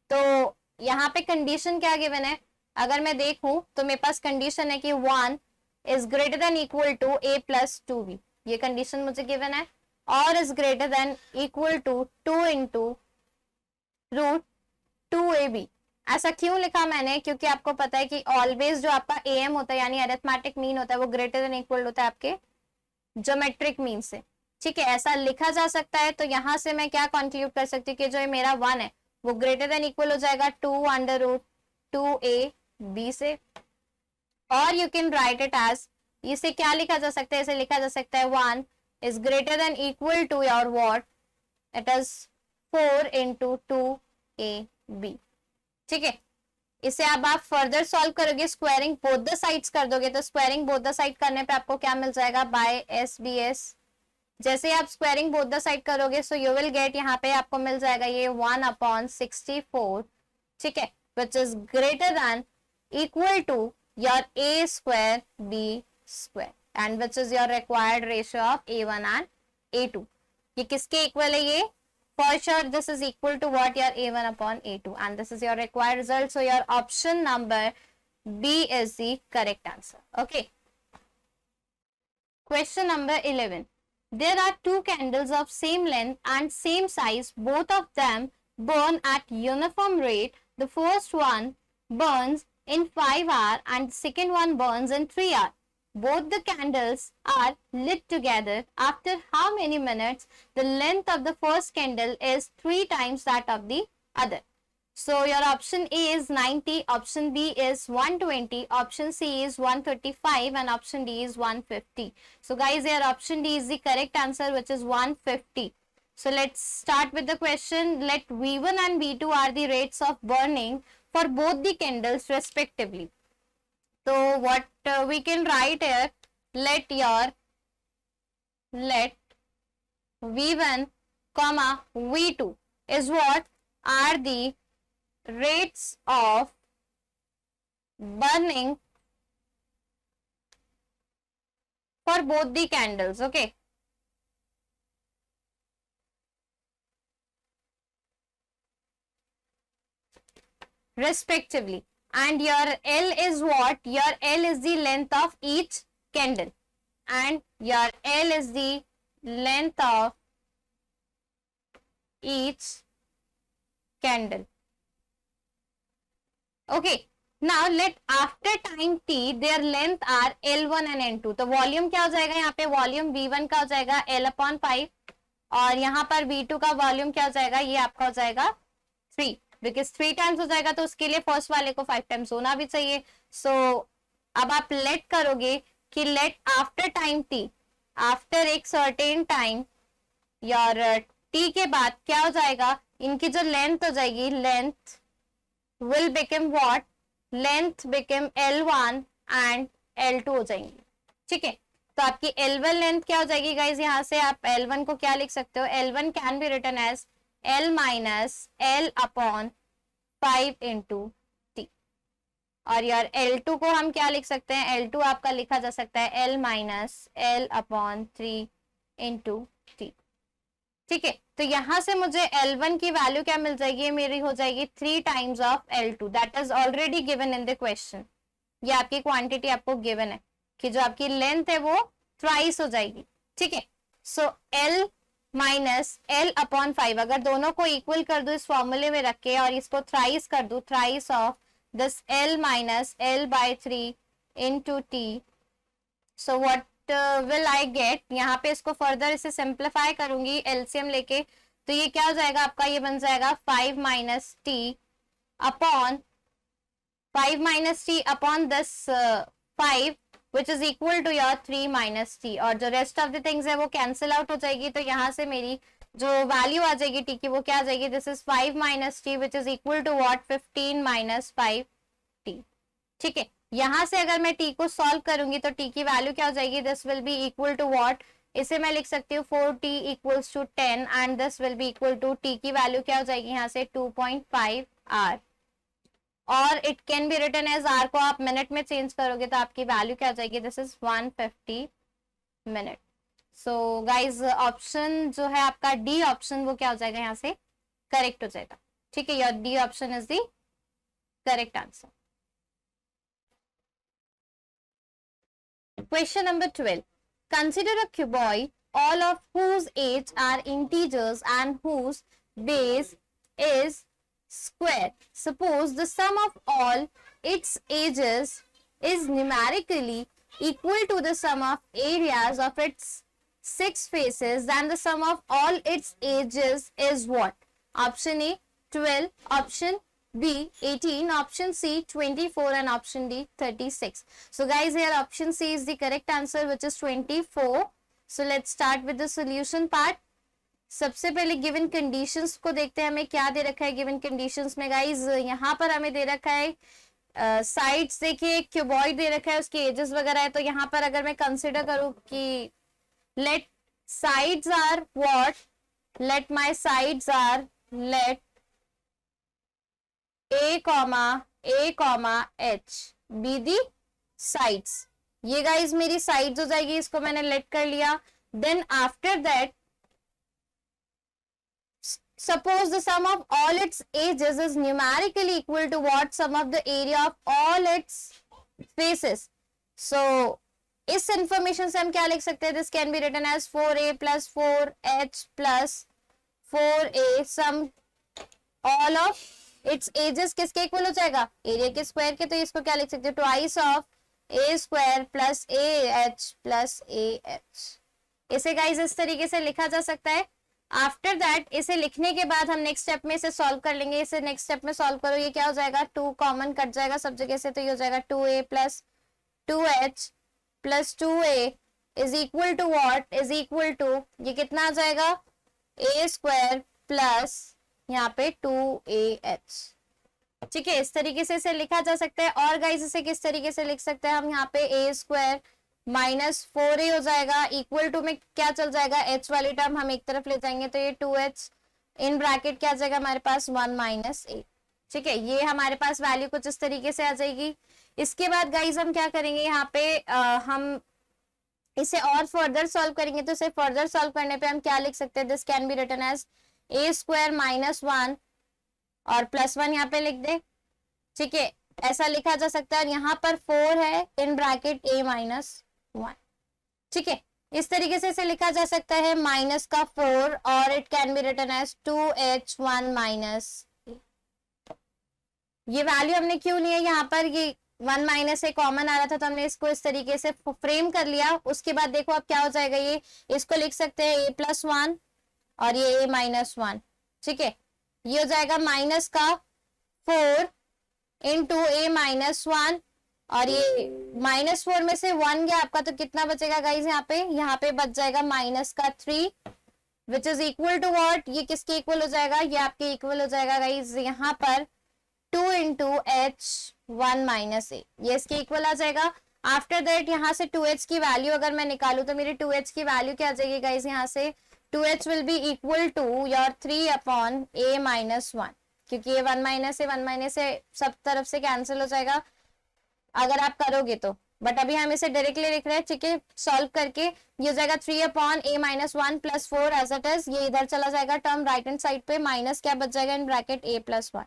तो यहाँ पे कंडीशन क्या गिवन है, अगर मैं देखूं तो मेरे पास कंडीशन है कि 1 is greater than equal to a plus 2b, ये कंडीशन मुझे गिवन है, और is greater than equal to 2 into root 2ab। ऐसा क्यों लिखा मैंने, क्योंकि आपको पता है कि ऑलवेज जो आपका am होता है यानी अरिथमेटिक मीन होता है वो ग्रेटर देन इक्वल होता है आपके ज्योमेट्रिक मीन से। ठीक है, ऐसा लिखा जा सकता है। तो यहां से मैं क्या कंक्लूड कर सकती हूँ कि जो मेरा 1 है वो ग्रेटर देन इक्वल हो जाएगा 2 अंडर रूट 2ab से, और you can write it as इसे क्या लिखा जा सकता है, इसे लिखा जा सकता है 1 is greater than equal to your what, it is 4 into 2ab। ठीक है, इसे अब आप फर्दर सॉल्व करोगे, स्क्वायरिंग बोथ द साइड्स कर दोगे, तो स्क्वायरिंग बोथ द साइड करने पे आपको क्या मिल जाएगा, बाय SBS। जैसे आप स्क्वायरिंग बोथ द साइड करोगे सो यू विल गेट, यहाँ पे आपको मिल जाएगा ये 1/64, ठीक है, which is greater than equal to your a square b square and which is your required ratio of A1 and A2। ये किसके इक्वल है, ये for sure this is equal to what, your A1 upon A2, and this is your required result. So your option number B is the correct answer. Okay, question number 11. There are two candles of same length and same size, both of them burn at uniform rate. The first one burns in 5 hours and the second one burns in 3 hours. Both the candles are lit together. After how many minutes? The length of the first candle is 3 times that of the other. So your option A is 90, option B is 120, option C is 135 and option D is 150. So guys, your option D is the correct answer, which is 150. So let's start with the question. Let V1 and V2 are the rates of burning for both the candles respectively. So what we can write here, let V1 comma V2 is what, are the rates of burning for both the candles. Okay, respectively, and your L is what, your L is the length of each candle, and your L is the length of each candle. Okay, now let after time t their length are L1 and N2. तो volume क्या हो जाएगा, यहाँ पे volume V1 का हो जाएगा L/5 और यहाँ पर V2 का वॉल्यूम क्या हो जाएगा, ये आपका हो जाएगा 3, बिकॉज 3 टाइम्स हो जाएगा तो उसके लिए फर्स्ट वाले को 5 टाइम्स होना भी चाहिए। सो अब आप लेट करोगे कि let after time T, after एक सर्टेन टाइम योर टी के बाद क्या हो जाएगा, इनकी जो लेंथ हो जाएगी, length will become what, length become L1 and L2 हो जाएंगी। ठीक है, तो आपकी L1 लेंथ क्या हो जाएगी गाइज, यहाँ से आप L1 को क्या लिख सकते हो, L1 can be written as L minus L/5 into T, और यार L2 को हम क्या लिख सकते हैं, L2 आपका लिखा जा सकता है L minus L/3 into T. ठीक है, तो यहां से मुझे L1 की वैल्यू क्या मिल जाएगी, मेरी हो जाएगी 3 times of L2, that is already given in the question. ये आपकी क्वांटिटी आपको गिवन है कि जो आपकी लेंथ है वो थ्राइस हो जाएगी। ठीक है, सो L माइनस L/5, अगर दोनों को इक्वल कर दो इस फॉर्मूले में रख के और इसको थ्राइस कर दो, thrice of this L minus L/3 into T, so what will I get, यहाँ पे इसको फर्दर इसे सिंप्लीफाई करूंगी एलसीएम लेके, तो ये क्या हो जाएगा आपका, ये बन जाएगा 5 minus T upon 5 minus T upon this 5 which is equal to your 3 minus t, और जो रेस्ट ऑफ द थिंग्स है वो कैंसिल आउट हो जाएगी, तो यहाँ से मेरी जो वैल्यू आ जाएगी t की वो क्या आ जाएगी, this is 5 minus T which is equal to what, 15 minus 5t। ठीक है, यहाँ से अगर मैं t को सॉल्व करूंगी तो t की वैल्यू क्या हो जाएगी, this will be equal to what, इसे मैं लिख सकती हूँ 4t equals to 10 and this will be equal to, t की वैल्यू क्या हो जाएगी यहाँ से 2.5 आर, और it can be written as R को आप मिनट में चेंज करोगे तो आपकी वैल्यू क्या हो जाएगी, this is 150 minute. So guys option जो है आपका डी ऑप्शन वो क्या हो जाएगा यहाँ से करेक्ट हो जाएगा। ठीक है, your D option is the correct answer. Question number 12, consider a cuboid all of whose age are integers and whose base is square. Suppose the sum of all its ages is numerically equal to the sum of areas of its 6 faces, then the sum of all its ages is what? Option A 12, option B 18, option C 24, and option D 36. So guys, here option C is the correct answer, which is 24. So let's start with the solution part. सबसे पहले given conditions को देखते हैं, हमें क्या दे रखा है given conditions में गाइज. यहाँ पर हमें दे रखा है साइड्स देखिए क्यूबॉइड दे रखा है, उसके एजेस वगैरह है. तो यहाँ पर अगर मैं कंसिडर करूँ कि let sides are what, let my sides are, let a comma h be the sides. ये गाइज मेरी साइड्स हो जाएगी, इसको मैंने लेट कर लिया. Then after that suppose the sum of all its edges is numerically equal to what, sum of the area of all its faces. So इस information से हम क्या लिख सकते हैं, this can be written as 4a plus 4h plus 4a sum all of its edges किसके equal हो जाएगा, एरिया के स्क्वायर के. तो इसको क्या लिख सकते हैं, twice of a square plus ah plus ah. इसे गाइज इस तरीके से लिखा जा सकता है. आफ्टर दैट इसे लिखने के बाद हम नेक्स्ट स्टेप में इसे सॉल्व कर लेंगे. इसे नेक्स्ट स्टेप में सॉल्व करो, ये क्या हो जाएगा, 2 कॉमन कट जाएगा सब जगह से. तो ये हो जाएगा 2a plus 2h plus 2a is equal to what, is equal to ये कितना आ जाएगा, a स्क्वायर प्लस यहाँ पे 2ah. ठीक है, इस तरीके से इसे लिखा जा सकता है. और गाइस इसे किस तरीके से लिख सकते हैं हम, यहाँ पे a स्क्वायर माइनस 4a हो जाएगा, इक्वल टू में क्या चल जाएगा, h वाली टर्म हम एक तरफ ले जाएंगे. तो ये 2h इन ब्रैकेट क्या आ जाएगा हमारे पास 1 माइनस a. ठीक है, ये हमारे पास वैल्यू कुछ इस तरीके से आ जाएगी. इसके बाद गाइज हम क्या करेंगे, यहाँ पे हम इसे और फर्दर सॉल्व करेंगे. तो इसे फर्दर सॉल्व करने पे हम क्या लिख सकते हैं, this can be written as a square minus 1 और प्लस 1 यहाँ पे लिख दे. ठीक है, ऐसा लिखा जा सकता है. यहाँ पर 4 है इन ब्रैकेट a माइनस 1. ठीक है, इस तरीके से इसे लिखा जा सकता है माइनस का 4 और it can be written as 2h1 minus. ये वैल्यू हमने क्यों लिया, यहाँ पर ये 1 माइनस ए कॉमन आ रहा था तो हमने इसको इस तरीके से फ्रेम कर लिया. उसके बाद देखो अब क्या हो जाएगा, ये इसको लिख सकते हैं a प्लस 1 और ये a माइनस 1. ठीक है, ये हो जाएगा माइनस का 4 इंटू a माइनस 1 और ये माइनस 4 में से 1 गया आपका, तो कितना बचेगा गाइज, यहाँ पे बच जाएगा माइनस का 3 which is equal to what, ये किसके इक्वल हो जाएगा, ये आपके इक्वल हो जाएगा गाइज यहाँ पर 2 इंटू h 1 माइनस a, ये इसके इक्वल आ जाएगा. आफ्टर दैट यहाँ से 2h की वैल्यू अगर मैं निकालू तो मेरी 2h की वैल्यू क्या आ जाएगी गाइज, यहाँ से 2h will be equal to your 3 upon a minus 1, क्योंकि ये 1 माइनस ए सब तरफ से कैंसिल हो जाएगा अगर आप करोगे तो. बट अभी हम इसे डायरेक्टली लिख रहे हैं. ठीक है, सॉल्व करके ये हो जाएगा 3 upon a minus 1 plus 4 as it is. ये इधर चला जाएगा टर्म राइट हैंड साइड पे, माइनस क्या बच जाएगा इन ब्रैकेट a प्लस 1.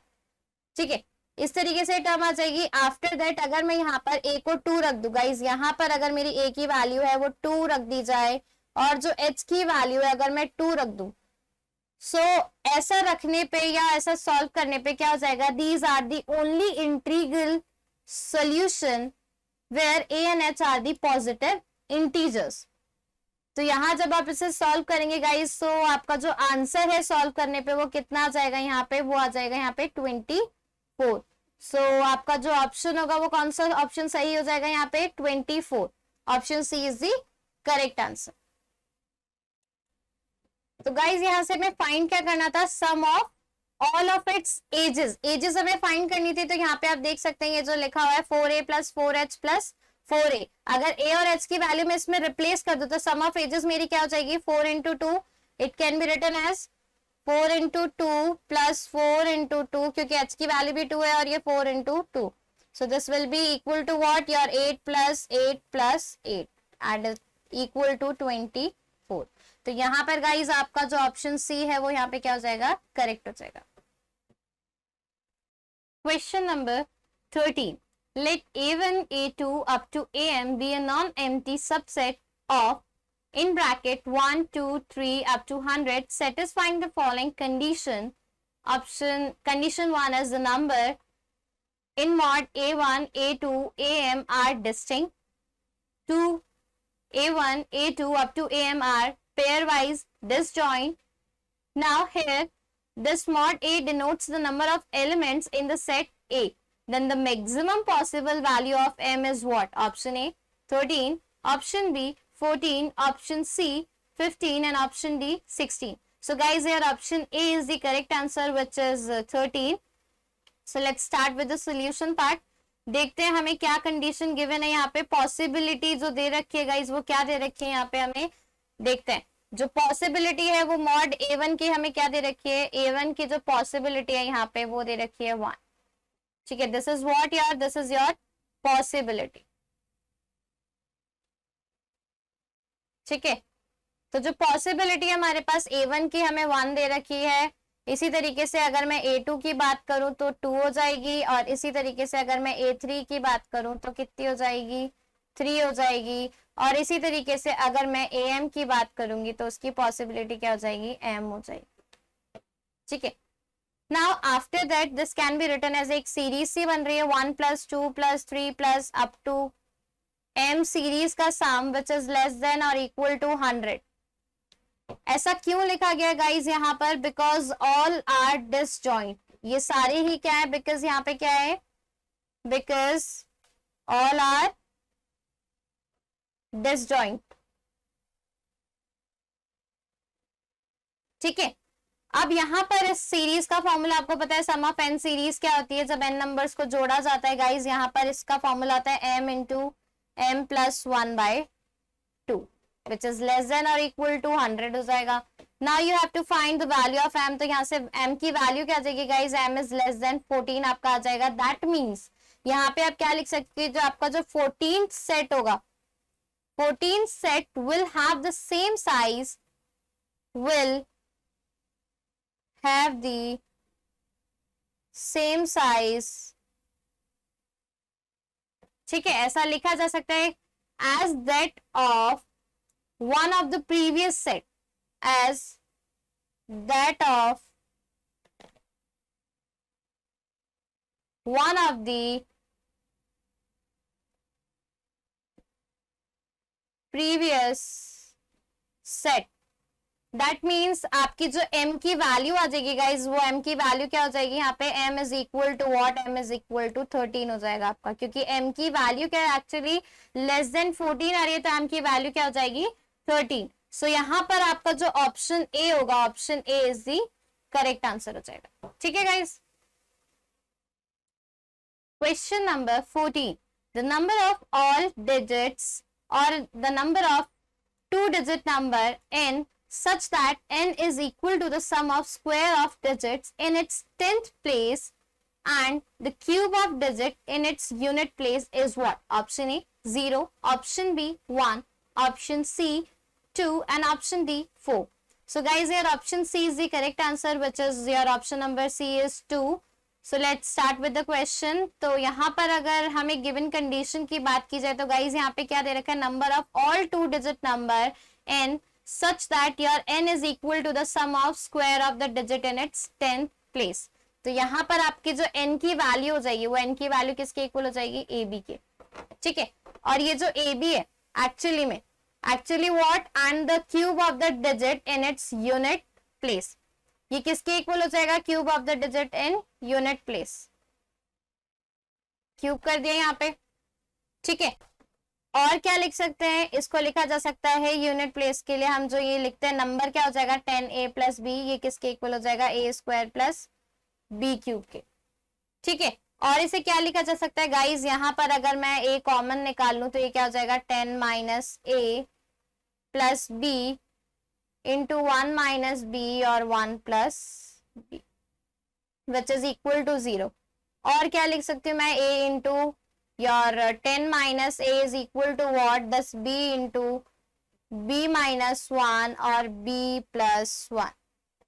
ठीक है, इस तरीके से टर्म आ जाएगी. आफ्टर दैट अगर मैं यहाँ पर a को 2 रख दूं गाइज, यहाँ पर अगर मेरी a की वैल्यू है वो 2 रख दी जाए और जो h की वैल्यू है अगर मैं 2 रख दूं, सो ऐसा रखने पे या ऐसा सॉल्व करने पे क्या हो जाएगा, these are the only integral solution where a and h are the positive integers. तो यहाँ जब आप इसे सॉल्व करेंगे गाइस, तो आपका जो आंसर है सॉल्व करने पे वो कितना आ जाएगा, यहाँ पे वो आ जाएगा यहाँ पे 24. सो आपका जो ऑप्शन होगा वो कौन सा ऑप्शन सही हो जाएगा, यहाँ पे 24. Option C is the correct answer. तो गाइज यहाँ से हमें फाइंड क्या करना था, sum of all of its ages हमें फाइंड करनी थी. तो यहाँ पे आप देख सकते हैं ये जो लिखा हुआ है 4a plus 4h plus 4a, अगर a और h की वैल्यू में इसमें रिप्लेस कर दो तो सम ऑफ एजेस मेरी क्या हो जाएगी, 4 into 2, it can be written as 4 into 2 plus 4 into 2, क्योंकि h की वैल्यू भी 2 है और ये 4 into 2. So this will be equal to what, your 8 plus 8 and equal to 24. तो यहाँ पर गाइज आपका जो ऑप्शन सी है वो यहाँ पे क्या हो जाएगा, करेक्ट हो जाएगा. Question number 13. Let a1 a2 up to am be a non-empty subset of in bracket 1 2 3 up to 100 satisfying the following condition. Condition 1 is the number in mod a1 a2 am are distinct. 2 a1 a2 up to am are pairwise disjoint. Now here this mod A denotes the number of elements in the set A, then the maximum possible value of M is what? Option A 13, option B 14, option C 15 and option D 16. So guys, here option A is the correct answer, which is 13. So let's start with the solution part. देखते हैं हमें क्या condition given है यहाँ पे, possibility जो दे रखी है गाइज वो क्या दे रखी है यहाँ पे, हमें देखते हैं। जो पॉसिबिलिटी है वो मॉड A1 की हमें क्या दे रखी है, A1 की जो पॉसिबिलिटी है यहाँ पे वो दे रखी है 1। ठीक है, दिस इज व्हाट यार, दिस इज योर पॉसिबिलिटी। ठीक है, तो जो पॉसिबिलिटी है हमारे पास A1 की हमें 1 दे रखी है। इसी तरीके से अगर मैं A2 की बात करूं तो 2 हो जाएगी, और इसी तरीके से अगर मैं A3 की बात करूं तो कितनी हो जाएगी, 3 हो जाएगी। और इसी तरीके से अगर मैं AM की बात करूंगी तो उसकी पॉसिबिलिटी क्या हो जाएगी, M हो जाएगी। ठीक है, now after that this can be written as एक सीरीज सी बन रही है 1 + 2 + 3 + अप टू M सीरीज का सम विच इज लेस देन और इक्वल टू 100। ऐसा क्यों लिखा गया गाइज यहाँ पर, बिकॉज ऑल आर डिसजॉइंट, ये सारे ही क्या है, बिकॉज यहाँ पे क्या है, बिकॉज ऑल आर डिसजॉइंट। ठीक है, अब यहाँ पर इस सीरीज का फॉर्मूला आपको पता है, सम ऑफ n सीरीज क्या होती है, जब n नंबर्स को जोड़ा जाता है गाइज, यहाँ पर इसका फॉर्मूला आता है m × m + 1/2 which is less than or equal to 100 हो जाएगा। Now you have to find the value of m, तो यहाँ से m की वैल्यू क्या आ जाएगी guys, m is less than 14 आपका आ जाएगा। That means यहाँ पे आप क्या लिख सकते हैं, जो आपका जो 14th सेट होगा, 14th set will have the same size, will have the same size। ठीक है, ऐसा लिखा जा सकता है as that of one of the previous set, as that of one of the previous set। That means आपकी जो m की वैल्यू आ जाएगी गाइज, वो m की वैल्यू क्या हो जाएगी यहाँ पे, m is equal to what, m is equal to 13 हो जाएगा आपका, क्योंकि m की वैल्यू क्या है एक्चुअली लेस देन 14 आ रही है, तो m की वैल्यू क्या हो जाएगी 13। सो यहाँ पर आपका जो ऑप्शन ए होगा, option A is the correct answer हो जाएगा। ठीक है guys, question number 14, the number of all digits और the number of 2 digit number n such that n is equal to the sum of square of digits in its 10th place and the cube of digit in its unit place is what? Option A 0, option B 1, option C 2 and option D 4. So guys, your option C is the correct answer, which is your option number C is 2. So let's start with the question. तो यहाँ पर अगर हमें given condition की बात की जाए तो guys यहाँ पे क्या दे रखा है, number of all 2 digit number n such that your n is equal to the sum of square of the digit in its 10th place। तो यहाँ पर आपकी जो n की वैल्यू हो जाएगी, वो n की वैल्यू किसके इक्वल हो जाएगी, ab के। ठीक है, और ये जो ab है actually what, and the cube of the digit in its unit place, ये किसके इक्वल हो जाएगा, cube of the digit in unit place. Cube कर दिया यहाँ पे। ठीक है, और क्या लिख सकते हैं, इसको लिखा जा सकता है यूनिट प्लेस के लिए हम जो ये लिखते हैं, नंबर क्या हो जाएगा 10a + b, ये किसके इक्वल हो जाएगा, a² + b³ के। ठीक है, और इसे क्या लिखा जा सकता है गाइज, यहाँ पर अगर मैं a कॉमन निकाल लूं तो ये क्या हो जाएगा 10 - a + b into 1 - b और 1 + b which is equal to 0। और क्या लिख सकती हूँ मैं, a into your 10 - a is equal to what, thus b into b - 1 और b + 1।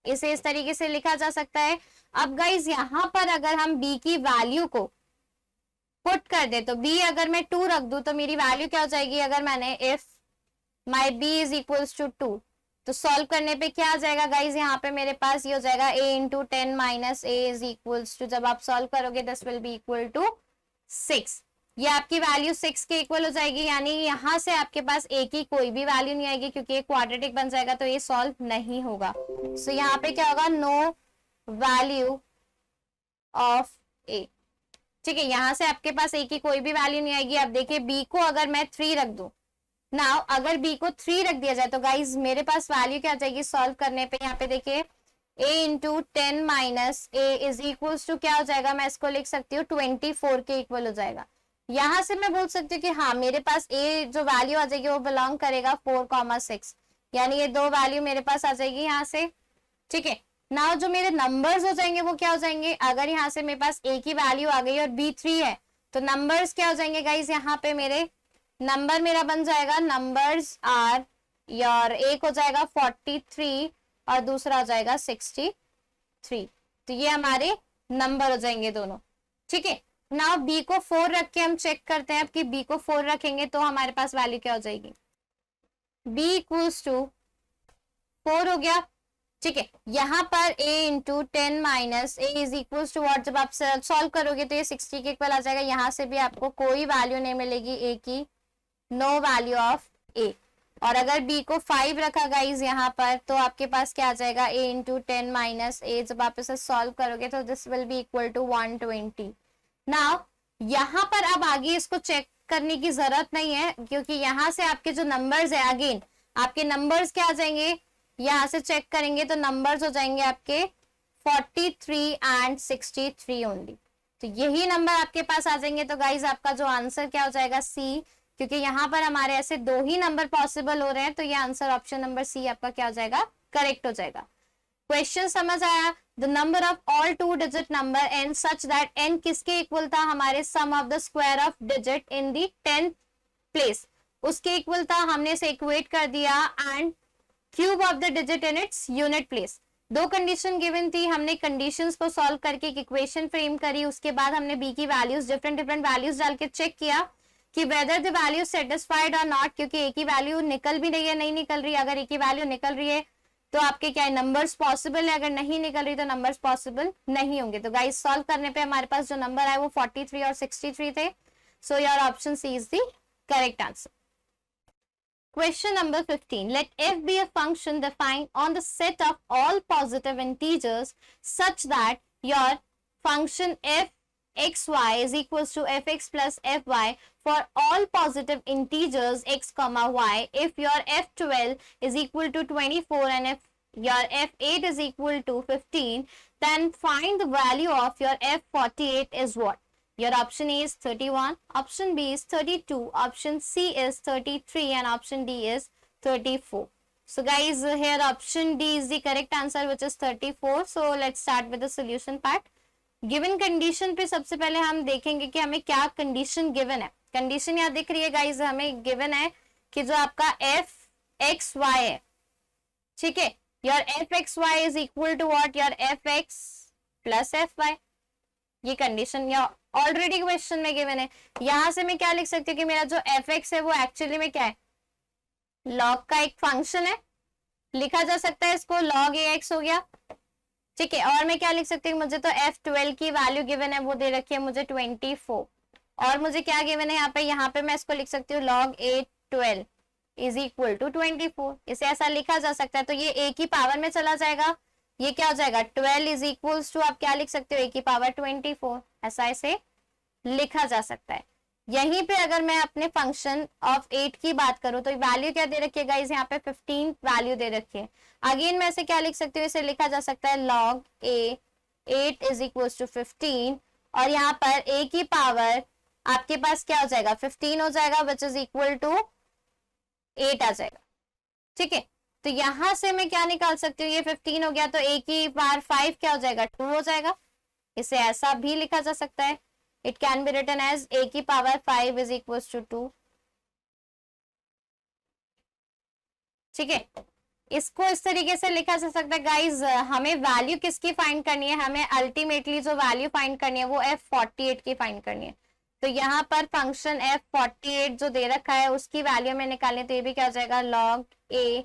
इसे इस तरीके से लिखा जा सकता है। अब गाइज यहाँ पर अगर हम b की वैल्यू को पुट कर दे तो b अगर मैं 2 रख दूं तो मेरी वैल्यू क्या हो जाएगी, अगर मैंने if my b is equals to 2, तो सॉल्व करने पे क्या आ जाएगा गाइज, यहाँ पे मेरे पास ये हो जाएगा a into 10 - a is equals to, जब आप सॉल्व करोगे this will be equal to 6। ये आपकी वैल्यू 6 के इक्वल हो जाएगी, यानी यहाँ से आपके पास a की कोई भी वैल्यू नहीं आएगी, क्योंकि ये क्वाड्रेटिक बन जाएगा तो ये सॉल्व नहीं होगा। सो यहाँ पे क्या होगा, नो वैल्यू ऑफ ए। ठीक है, यहां से आपके पास ए की कोई भी वैल्यू नहीं आएगी। अब देखिए बी को अगर मैं 3 रख दूं, नाउ अगर बी को 3 रख दिया जाए तो गाइज मेरे पास वैल्यू क्या आ जाएगी सॉल्व करने पे, यहाँ पे देखिए a into 10 minus a is equals to क्या हो जाएगा, मैं इसको लिख सकती हूँ 24 के इक्वल हो जाएगा। यहां से मैं बोल सकती हूँ कि हाँ मेरे पास a जो वैल्यू आ जाएगी वो बिलोंग करेगा 4,6, यानी ये दो वैल्यू मेरे पास आ जाएगी यहाँ से। ठीक है, नाउ जो मेरे नंबर्स हो जाएंगे वो क्या हो जाएंगे, अगर यहाँ से मेरे पास a की वैल्यू आ गई और b 3 है तो नंबर्स क्या हो जाएंगे गाइज, यहाँ पे मेरे नंबर मेरा बन जाएगा, नंबर्स आर योर, एक हो जाएगा 43 और दूसरा हो जाएगा 63। तो ये हमारे नंबर हो जाएंगे दोनों। ठीक है, नाउ बी को 4 रख के हम चेक करते हैं अब कि बी को 4 रखेंगे तो हमारे पास वैल्यू क्या हो जाएगी, b इक्वल्स टू 4 हो गया। ठीक है, यहाँ पर a into 10 minus a is equal to what, जब आप सॉल्व करोगे तो ये 60 के इक्वल आ जाएगा। यहाँ से भी आपको कोई वैल्यू नहीं मिलेगी a की, नो वैल्यू ऑफ a। और अगर b को 5 रखा गाइज यहाँ पर तो आपके पास क्या आ जाएगा, a इंटू 10 माइनस ए, जब आप इसे सॉल्व करोगे तो this will be equal to 120। Now यहाँ पर अब आगे इसको चेक करने की जरूरत नहीं है क्योंकि यहाँ से आपके जो नंबर्स है, अगेन आपके नंबर्स क्या आ जाएंगे, यहाँ से चेक करेंगे तो नंबर्स हो जाएंगे आपके 43 एंड 63 ओनली। तो यही नंबर आपके पास आ जाएंगे। तो गाइज आपका जो आंसर क्या हो जाएगा, सी, क्योंकि यहाँ पर हमारे ऐसे दो ही नंबर पॉसिबल हो रहे हैं तो ये आंसर ऑप्शन नंबर सी आपका क्या हो जाएगा, करेक्ट हो जाएगा। क्वेश्चन समझ आया। The number of all 2 digit number N such that N किसके इक्वल था, हमारे sum of the square of digit in the 10th place, उसके इक्वल था, हमने इसे इक्वेट कर दिया, and cube of the digit in its unit place. दो कंडीशन गिवन थी, हमने कंडीशंस को सॉल्व करके एक इक्वेशन फ्रेम करी, उसके बाद हमने बी की वैल्यूज डिफरेंट वैल्यूज डाल के चेक किया कि वेदर द वैल्यू सेटिस्फाइड और नॉट, क्योंकि ए की वैल्यू निकल भी रही है नहीं निकल रही। अगर ए की वैल्यू निकल रही है तो आपके क्या है, नंबर्स पॉसिबल है, अगर नहीं निकल रही तो नंबर्स पॉसिबल नहीं होंगे। तो गाइस सॉल्व करने पे हमारे पास जो नंबर आए वो 43 और 63 थे। So your option C is the correct answer. Question number 15. Let f be a function defined on the set of all positive integers such that your function f xy is equals to fx plus fy for all positive integers x comma y. If your f12 is equal to 24 and if your f8 is equal to 15, then find the value of your f48 is what? Your option A is 31, option B is 32, option C is 33 and option D is 34. So guys, here option D is the correct answer which is 34. So let's start with the solution part. Given condition पे सबसे पहले हम देखेंगे कि हमें क्या condition given है। condition यहाँ दिख रही है guys, हमें given है कि जो आपका f x y है, ठीक है, your f x y is equal to what? Your f x plus f y, ये कंडीशन या ऑलरेडी क्वेश्चन में गिवन है। यहां से मैं क्या लिख सकती हूँ कि मेरा जो एफ एक्स है वो एक्चुअली में क्या है, लॉग का एक फंक्शन है, लिखा जा सकता है इसको लॉग ए एक्स हो गया। ठीक है, और मैं क्या लिख सकती हूँ, मुझे तो f12 की वैल्यू गिवन है वो दे रखी है मुझे 24, और मुझे क्या गिवन है यहाँ पे मैं इसको लिख सकती हूँ log a12 is equal to 24। इसे ऐसा लिखा जा सकता है। तो ये a की पावर में चला जाएगा, ये क्या हो जाएगा 12 इज इक्वल्स टू, आप क्या लिख सकते हो a की पावर 24, ऐसा इसे लिखा जा सकता है। यहीं पे अगर मैं अपने फंक्शन ऑफ 8 की बात करूं तो वैल्यू क्या दे रखी है गाइस, यहाँ पे 15 वैल्यू दे रखी है। अगेन मैं इसे क्या लिख सकती हूँ, इसे लिखा जा सकता है log a 8 is equals to 15, और यहाँ पर a की पावर आपके पास क्या हो जाएगा 15 हो जाएगा विच इज इक्वल टू 8 आ जाएगा। ठीक है, तो यहां से मैं क्या निकाल सकती हूँ, ये 15 हो गया तो a की पावर 5 क्या हो जाएगा 2 हो जाएगा। इसे ऐसा भी लिखा जा सकता है, it can be written as a की पावर 5 इज इक्वल टू 2। ठीक है, इसको इस तरीके से लिखा जा सकता है। गाइज हमें वैल्यू किसकी फाइंड करनी है, हमें अल्टीमेटली जो वैल्यू फाइंड करनी है वो f48 की फाइंड करनी है। तो यहाँ पर फंक्शन f48 जो दे रखा है उसकी वैल्यू में निकालने, तो ये भी क्या हो जाएगा log a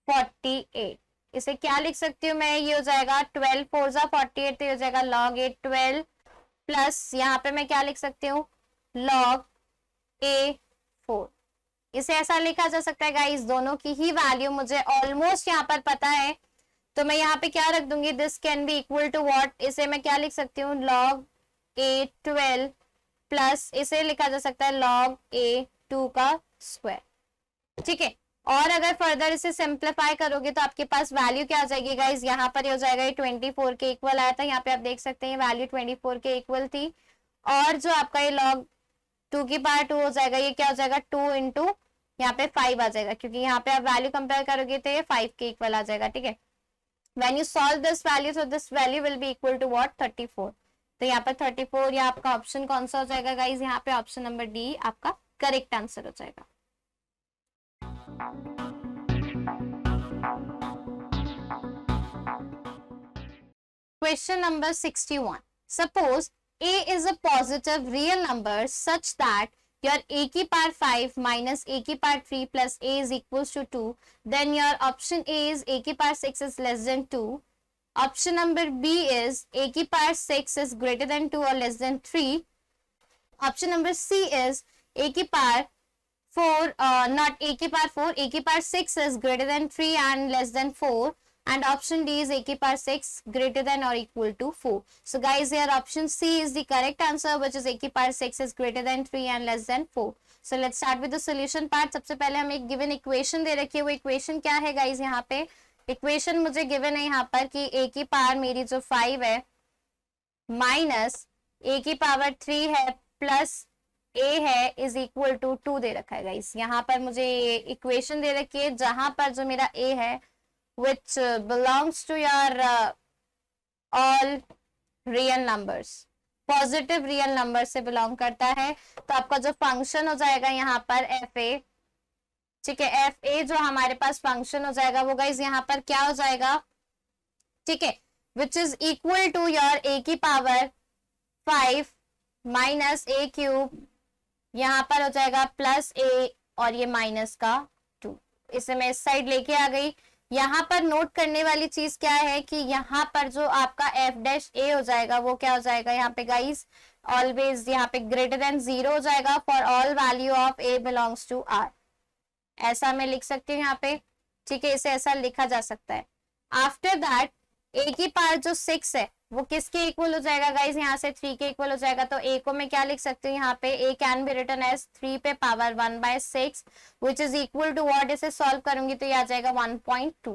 48। इसे क्या लिख सकती हूँ मैं, ये हो जाएगा 12 4 48, तो ये हो जाएगा log a 12 प्लस यहाँ पे मैं क्या लिख सकती हूँ log a 4। इसे ऐसा लिखा जा सकता है गाइस, दोनों की ही वैल्यू मुझे ऑलमोस्ट यहाँ पर पता है तो मैं यहाँ पे क्या रख दूंगी, this can be equal to what, इसे मैं क्या लिख सकती हूँ, log a12 प्लस इसे लिखा जा सकता है log a2 का स्क्वायर। ठीक है, और अगर फर्दर इसे सिंप्लीफाई करोगे तो आपके पास वैल्यू क्या आ जाएगी गाइज, यहाँ पर हो जाएगा ये 24 के इक्वल आया था, यहाँ पे आप देख सकते हैं वैल्यू 24 के इक्वल थी, और जो आपका ये log 2 की पावर 2 हो जाएगा, ये क्या हो जाएगा 2 इंटू यहाँ पे 5 आ जाएगा, क्योंकि यहाँ पे आप वैल्यू कंपेयर करोगे तो ये 5 के इक्वल आ जाएगा। ठीक है, when you solve this value so this value will be equal to what 34। तो यहाँ पर 34, या आपका ऑप्शन कौन सा हो जाएगा गाइज, यहाँ पे ऑप्शन नंबर डी आपका करेक्ट आंसर हो जाएगा। Question number 61. Suppose a is a positive real number such that your a की power 5 minus a की power 3 plus a is equals to 2. Then your option A is a की power 6 is less than 2. Option number B is a की power 6 is greater than 2 or less than 3. Option number C is a की power 4, not a की power 4, a की power 6 is greater than 3 and less than 4. And option D is a की power 6 greater than or equal to 4. So guys, here option C is the correct answer, which is a की power 6 is greater than 3 and less than 4. So let's start with the solution part. सबसे पहले हमें एक given equation दे रखी है, वो equation क्या है guys, यहाँ पे equation मुझे given है यहाँ पर कि a की power मेरी जो 5 है माइनस a की power 3 है प्लस a है इज इक्वल टू 2 दे रखा है गाइस। यहाँ पर मुझे इक्वेशन दे रखी है जहां पर जो मेरा a है which belongs to your all real numbers, positive real number से बिलोंग करता है। तो आपका जो फंक्शन हो जाएगा यहाँ पर एफ ए, ठीक है, एफ ए जो हमारे पास फंक्शन हो जाएगा वो गाइज यहाँ पर क्या हो जाएगा, ठीक है, which is equal to your A की पावर 5 माइनस ए क्यूब, यहाँ पर हो जाएगा प्लस ए और ये माइनस का 2। इसे मैं इस साइड लेके आ गई। यहाँ पर नोट करने वाली चीज क्या है कि यहाँ पर जो आपका एफ डैश ए हो जाएगा वो क्या हो जाएगा यहाँ पे गाइस, ऑलवेज यहाँ पे ग्रेटर देन 0 हो जाएगा for all value of a belongs to R. ऐसा मैं लिख सकती हूँ यहाँ पे, ठीक है, इसे ऐसा लिखा जा सकता है। आफ्टर दैट ए की पावर जो 6 है वो किसके इक्वल हो जाएगा गाइस, यहाँ से 3 के इक्वल हो जाएगा। तो ए को मैं क्या लिख सकती हूँ यहाँ पे, a can be written as 3 पे power 1/6 which is equal to what, इसे सॉल्व करूंगी तो ये आ जाएगा 1.2।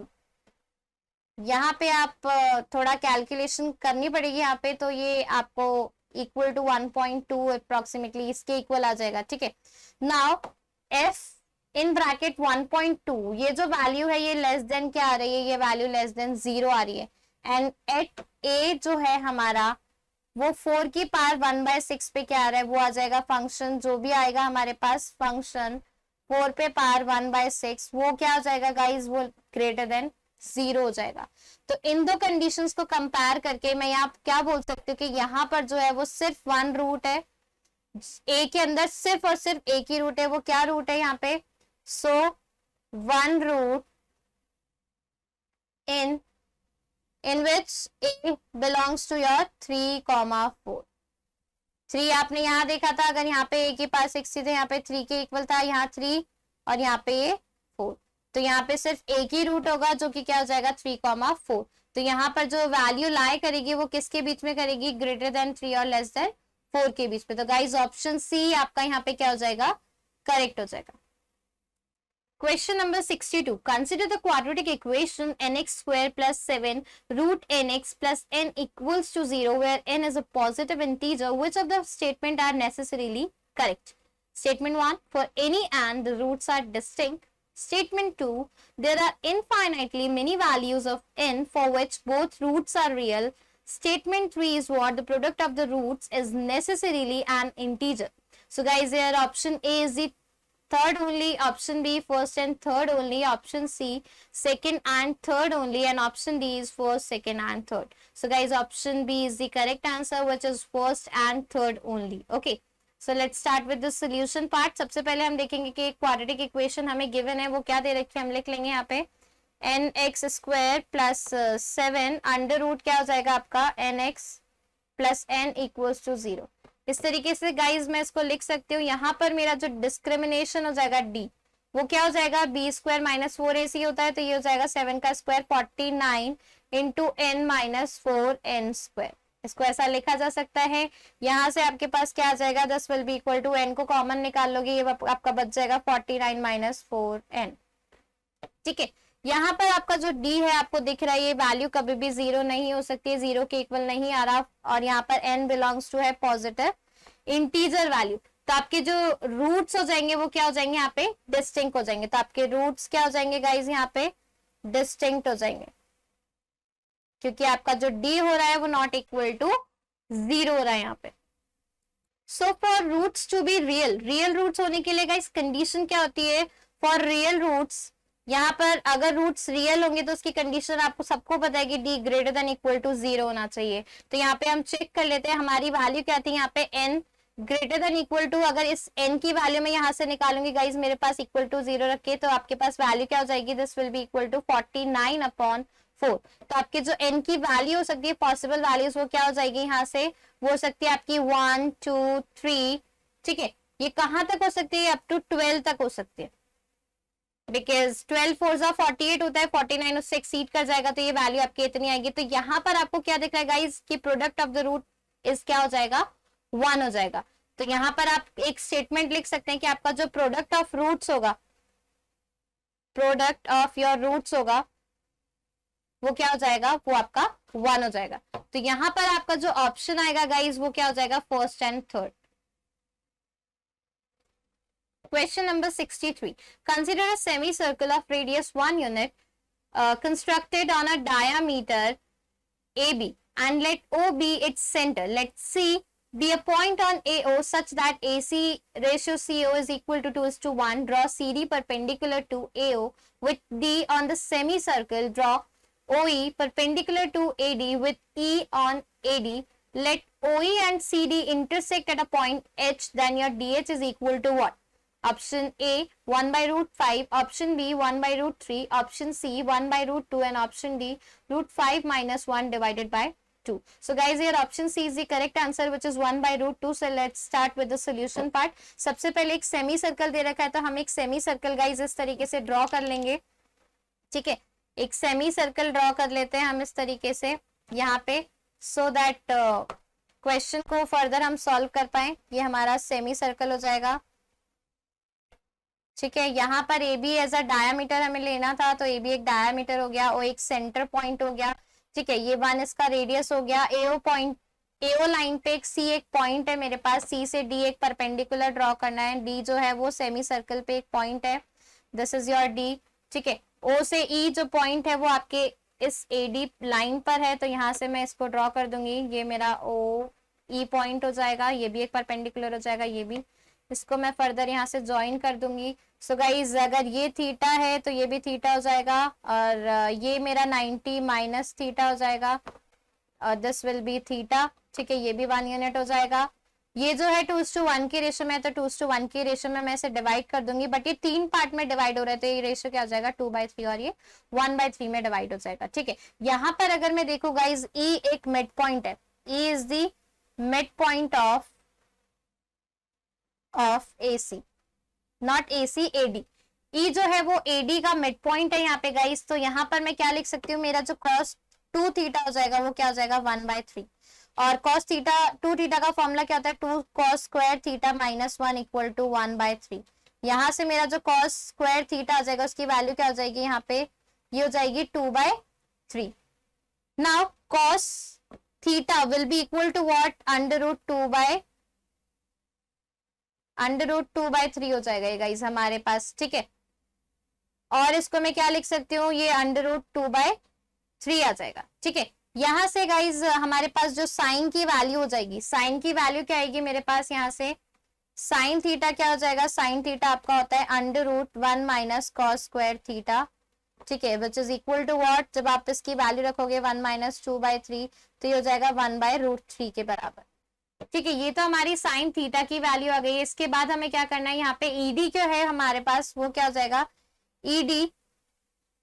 यहाँ पे आप थोड़ा कैलकुलेशन करनी पड़ेगी यहाँ पे, तो ये आपको इक्वल टू 1.2 अप्रोक्सीमेटली इसके इक्वल आ जाएगा। ठीक है, नाउ एफ इन ब्रैकेट 1.2, ये जो वैल्यू है ये लेस देन क्या आ रही है, ये वैल्यू लेस देन 0 आ रही है। एंड एट ए जो है हमारा वो 4 की पावर 1/6 पे क्या आ रहा है, वो आ जाएगा फंक्शन, जो भी आएगा हमारे पास फंक्शन 4 पे पावर 1/6 वो क्या हो जाएगा गाइज, वो ग्रेटर देन 0 हो जाएगा। तो इन दो कंडीशंस को कंपेयर करके मैं यहाँ क्या बोल सकती हूँ कि यहाँ पर जो है वो सिर्फ 1 रूट है, ए के अंदर सिर्फ और सिर्फ एक ही रूट है, वो क्या रूट है यहाँ पे, सो 1 root in which a belongs to your 3,4। 3 आपने यहाँ देखा था, अगर यहाँ पे a के पास 6 थी तो यहाँ पे 3 के इक्वल था, यहाँ 3 और यहाँ पे 4, तो यहाँ पे सिर्फ एक ही रूट होगा जो कि क्या हो जाएगा 3,4। तो यहाँ पर जो वैल्यू लाई करेगी वो किसके बीच में करेगी, ग्रेटर देन 3 और लेस देन 4 के बीच में। तो गाइज ऑप्शन सी आपका यहाँ पे क्या हो जाएगा, करेक्ट हो जाएगा। Question number 62. Consider the quadratic equation nx square plus 7 root nx plus n equals to 0 where n is a positive integer. Which of the statement are necessarily correct? Statement 1, for any n the roots are distinct. Statement 2, there are infinitely many values of n for which both roots are real. Statement 3 is what, the product of the roots is necessarily an integer. So guys, here option A is the third only, option B first and third only, option C second and third only, and option D is first, second and third. So guys, option B is the correct answer, which is first and third only. Okay, so let's start with the solution part. सबसे पहले हम देखेंगे कि quadratic equation हमें given है, वो क्या दे रखी है, हम लिख लेंगे यहाँ पे nx square plus 7 under root क्या हो जाएगा आपका nx plus n equals to 0। इस तरीके से गाइज मैं इसको लिख सकती हूँ। यहाँ पर मेरा जो डिस्क्रिमिनेशन हो जाएगा डी, वो क्या हो जाएगा, बी स्क्वायर माइनस 4ac होता है, तो ये हो जाएगा 7 का square 49 into n minus 4n square. इसको ऐसा लिखा जा सकता है। यहाँ से आपके पास क्या आ जाएगा, 10 will be equal to n को कॉमन निकाल लोगे, ये आपका बच जाएगा 49 माइनस 4n। ठीक है, यहाँ पर आपका जो d है आपको दिख रहा है, ये वैल्यू कभी भी जीरो नहीं हो सकती है, जीरो के इक्वल नहीं आ रहा, और यहाँ पर n बिलोंग्स टू है पॉजिटिव इंटीजर वैल्यू। तो आपके जो रूट्स हो जाएंगे वो क्या हो जाएंगे, यहाँ पे डिस्टिंक्ट हो जाएंगे। तो आपके रूट्स क्या हो जाएंगे गाइज, यहाँ पे डिस्टिंक्ट हो जाएंगे, क्योंकि आपका जो d हो रहा है वो नॉट इक्वल टू जीरो हो रहा है यहाँ पे। So for roots to be real, real roots होने के लिए गाइज कंडीशन क्या होती है, फॉर रियल रूट्स, यहाँ पर अगर रूट्स रियल होंगे तो उसकी कंडीशन आपको सबको पता है कि d greater than equal to zero होना चाहिए। तो यहाँ पे हम चेक कर लेते हैं हमारी वैल्यू क्या थी, यहाँ पे n greater than equal to, अगर इस n की वैल्यू में यहाँ से निकालूंगी गाइज मेरे पास इक्वल टू जीरो रखे, तो आपके पास वैल्यू क्या हो जाएगी, this will be equal to 49 upon 4। तो आपके जो n की वैल्यू हो सकती है, पॉसिबल वैल्यूज, वो क्या हो जाएगी यहाँ से, वो हो सकती है आपकी 1 2 3। ठीक है, ये कहाँ तक हो सकती है, अप टू 12 तक हो सकती है, बिकॉज 12 4 जा 48 होता है, 49 उससे एक्सीड कर जाएगा, तो ये वैल्यू आपकी इतनी आएगी। तो यहाँ पर आपको क्या दिख रहा है गाइज, कि product of the root is क्या हो जाएगा, 1 हो जाएगा। तो यहाँ पर आप एक स्टेटमेंट लिख सकते हैं कि आपका जो प्रोडक्ट ऑफ रूट्स होगा, प्रोडक्ट ऑफ योर रूट्स होगा, वो क्या हो जाएगा, वो आपका 1 हो जाएगा। तो यहाँ पर आपका जो ऑप्शन आएगा गाइज वो क्या हो जाएगा, first and third. Question number 63. Consider a semicircle of radius 1 unit constructed on a diameter AB and let O be its center. Let C be a point on AO such that AC ratio CO is equal to 2:1. Draw CD perpendicular to AO with D on the semicircle. Draw OE perpendicular to AD with E on AD. Let OE and CD intersect at a point H. Then your DH is equal to what? Option A 1 by root 5, option B 1 by root 3, option C 1 by root 2 and option D root 5 minus 1 divided by 2. So guys here option C is the correct answer which is 1 by root 2. So let's start with the solution part. सबसे पहले एक semi circle दे रखा है, तो हम एक semi circle guys इस तरीके से ड्रॉ कर लेंगे। ठीक है, एक सेमी सर्कल ड्रॉ कर लेते हैं हम इस तरीके से यहाँ पे, सो दैट क्वेश्चन को फर्दर हम सॉल्व कर पाए। ये हमारा सेमी सर्कल हो जाएगा। ठीक है, यहाँ पर A B as a diameter हमें लेना था, तो ए बी एक डायामीटर हो गया और एक सेंटर पॉइंट हो गया। ठीक है, ये 1 इसका रेडियस हो गया। एओ पॉइंट, एओ लाइन पे एक सी एक पॉइंट है मेरे पास, सी से डी एक परपेंडिकुलर ड्रॉ करना है। डी जो है वो सेमी सर्कल पे एक पॉइंट है, दिस इज योर डी। ठीक है, ओ से ई जो पॉइंट है वो आपके इस ए डी लाइन पर है, तो यहाँ से मैं इसको ड्रॉ कर दूंगी। ये मेरा ओ ई पॉइंट हो जाएगा, ये भी एक परपेंडिकुलर हो जाएगा, ये भी, इसको मैं फर्दर यहाँ से ज्वाइन कर दूंगी। सो गाइज अगर ये थीटा है तो ये भी थीटा हो जाएगा, और ये मेरा 90 माइनस थीटा हो जाएगा, दिस विल बी थीटा। ठीक है, ये भी 1 यूनिट हो जाएगा। ये जो है 2:1 की रेशो में है, तो 2:1 की रेशो में मैं इसे डिवाइड कर दूंगी, बट ये 3 पार्ट में डिवाइड हो रहा है, तो ये रेशो क्या हो जाएगा 2/3 और ये 1/3 में डिवाइड हो जाएगा। ठीक है, यहाँ पर अगर मैं देखूँ गाइज, ई एक मिड पॉइंट है, E is the mid point of AC, not AC, AD। E जो है वो AD का मिड पॉइंट है यहाँ पे गाइस, तो यहाँ पर मैं क्या लिख सकती हूँ, मेरा जो cos 2 थीटा हो जाएगा वो क्या हो जाएगा 1/3, और cos थीटा 2 थीटा का फॉर्मूला क्या होता है 2 cos square theta minus 1 equal to 1/3। यहाँ से मेरा जो cos स्क्वायर थीटा आ जाएगा उसकी वैल्यू क्या हो जाएगी, यहाँ पे ये हो जाएगी 2/3। Now cos theta will be equal to what, √2/3 हो जाएगा ये गाइस हमारे पास। ठीक है, और इसको मैं क्या लिख सकती हूँ, ये √2/3 आ जाएगा। ठीक है, यहाँ से गाइस हमारे पास जो साइन की वैल्यू हो जाएगी, साइन की वैल्यू क्या आएगी मेरे पास, यहाँ से साइन थीटा क्या हो जाएगा, साइन थीटा आपका होता है √1 माइनस cos स्क्वायर थीटा। ठीक है, which is equal to what, जब आप इसकी वैल्यू रखोगे 1 माइनस 2/3, तो ये हो जाएगा 1/√3 के बराबर। ठीक है, ये तो हमारी साइन थीटा की वैल्यू आ गई। इसके बाद हमें क्या करना है, यहाँ पे ईडी जो है हमारे पास वो क्या हो जाएगा, ED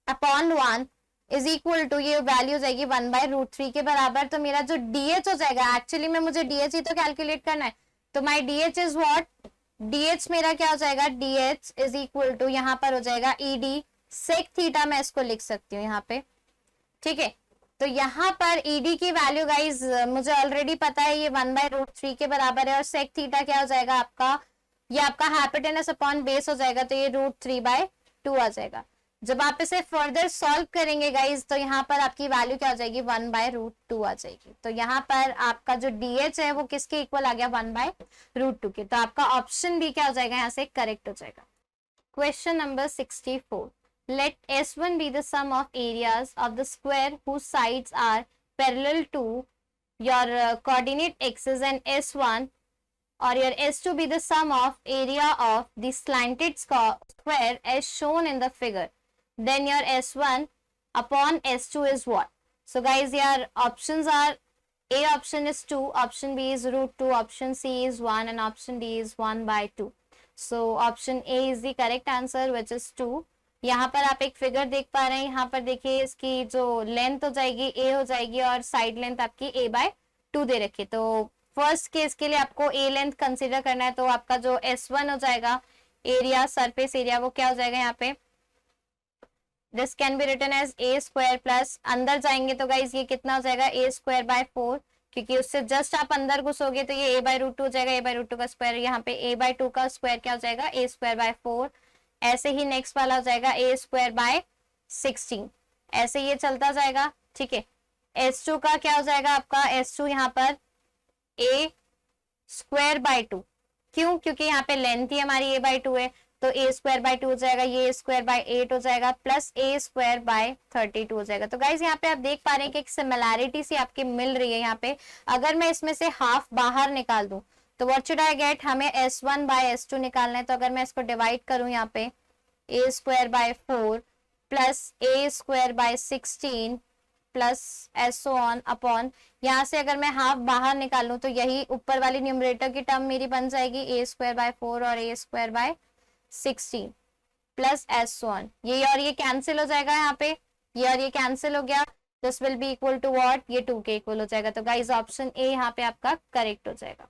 upon 1 is equal to, ये वैल्यू हो जाएगी 1/√3 के बराबर। तो मेरा जो डीएच हो जाएगा, एक्चुअली में मुझे डीएच ही तो कैलकुलेट करना है, तो माई डीएच इज व्हाट DH मेरा क्या हो जाएगा, DH इज इक्वल टू यहाँ पर हो जाएगा ED सेक थीटा, मैं इसको लिख सकती हूँ यहाँ पे, ठीक है। तो यहाँ पर ED की वैल्यू गाइज मुझे ऑलरेडी पता है, ये 1/√3 के बराबर है, और सेक थीटा क्या हो जाएगा आपका, ये आपका हाइपोटेनस अपॉन बेस हो जाएगा, तो ये √3/2 आ जाएगा। जब आप इसे फर्दर सॉल्व करेंगे गाइज, तो यहाँ पर आपकी वैल्यू क्या हो जाएगी, 1/√2 आ जाएगी। तो यहाँ पर आपका जो DH है वो किसके इक्वल आ गया, 1/√2 के। तो आपका ऑप्शन भी क्या हो जाएगा यहाँ से करेक्ट हो जाएगा। Question number 64, let S1 be the sum of areas of the square whose sides are parallel to your coordinate x's, and S1 or your S2 be the sum of area of the slanted square as shown in the figure, then your S1 upon S2 is what? So guys, your options are, A option is 2, option B is √2, option C is 1, and option D is 1/2. So option A is the correct answer, which is 2. यहाँ पर आप एक figure देख पा रहे हैं, यहाँ पर देखिए इसकी जो लेंथ हो जाएगी A हो जाएगी, और साइड लेंथ आपकी A/2 दे रखी है। तो फर्स्ट केस के लिए आपको A लेंथ कंसीडर करना है, तो आपका जो S1 हो जाएगा, एरिया, सरफेस एरिया, वो क्या हो जाएगा यहाँ पे, this can be written as A² plus, अंदर जाएंगे तो गाइज ये कितना हो जाएगा, A²/4, क्योंकि उससे जस्ट आप अंदर घुसोगे तो ये A/√2 हो जाएगा, A/√2 का स्क्वायर, यहाँ पे A/2 का स्क्वायर क्या हो जाएगा, A²/4। ऐसे ही नेक्स्ट वाला हो जाएगा A²/16, ऐसे ये चलता जाएगा, ठीक है। S2 का क्या हो जाएगा आपका, S2 यहाँ पर A²/2, क्यों, क्योंकि यहाँ पे लेंथ ही हमारी A/2 है, तो A²/2 हो जाएगा, ये A²/8 हो जाएगा, प्लस A²/32 हो जाएगा। तो गाइज यहाँ पे आप देख पा रहे हैं कि एक सिमिलैरिटी सी आपकी मिल रही है यहाँ पे। अगर मैं इसमें से हाफ बाहर निकाल दूं तो व्हाट शुड आई गेट, हमें S1/S2 निकालना है। तो अगर मैं इसको डिवाइड करूं यहाँ पे, A²/4 प्लस A²/16 प्लस एसो ऑन अपॉन, यहाँ से अगर मैं हाफ बाहर निकालूं तो यही ऊपर वाली न्यूमरेटर की टर्म मेरी बन जाएगी A²/4 और A²/16 प्लस एसो ऑन, ये और ये कैंसिल हो जाएगा, यहाँ पे ये और ये कैंसिल हो गया, this will be equal to what, ये 2 के इक्वल हो जाएगा। तो गाइज ऑप्शन ए यहाँ पे आपका करेक्ट हो जाएगा।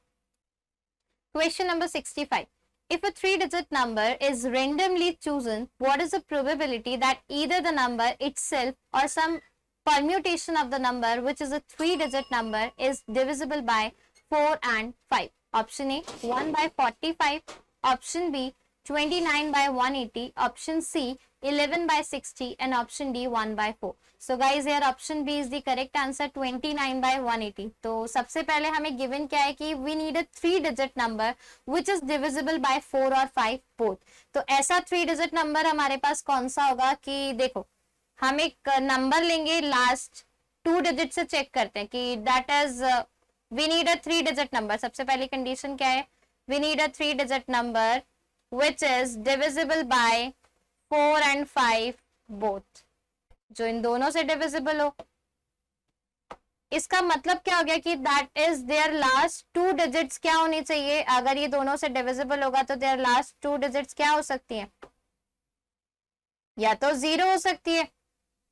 Question number 65. If a 3-digit number is randomly chosen, what is the probability that either the number itself or some permutation of the number, which is a 3-digit number, is divisible by 4 and 5? Option A 1/45, option B 29/180, option C 11/60, and option D 1/4. So guys, here option B is the correct answer, 29/180. तो सबसे पहले हमें given क्या है कि we need a 3-digit number which is divisible by 4 और 5 both. तो ऐसा 3-digit number हमारे पास कौन सा होगा कि देखो, हम एक नंबर लेंगे, लास्ट 2 डिजिट से चेक करते हैं कि that is, we need a 3-digit number. सबसे पहली कंडीशन क्या है, we need a 3-digit number which is divisible by 4 and 5 both, जो इन दोनों से डिविजिबल हो। इसका मतलब क्या हो गया कि that is their last 2 digits क्या होनी चाहिए, अगर ये दोनों से डिविजिबल होगा तो देयर लास्ट 2 डिजिट्स क्या हो सकती है, या तो 0 हो सकती है,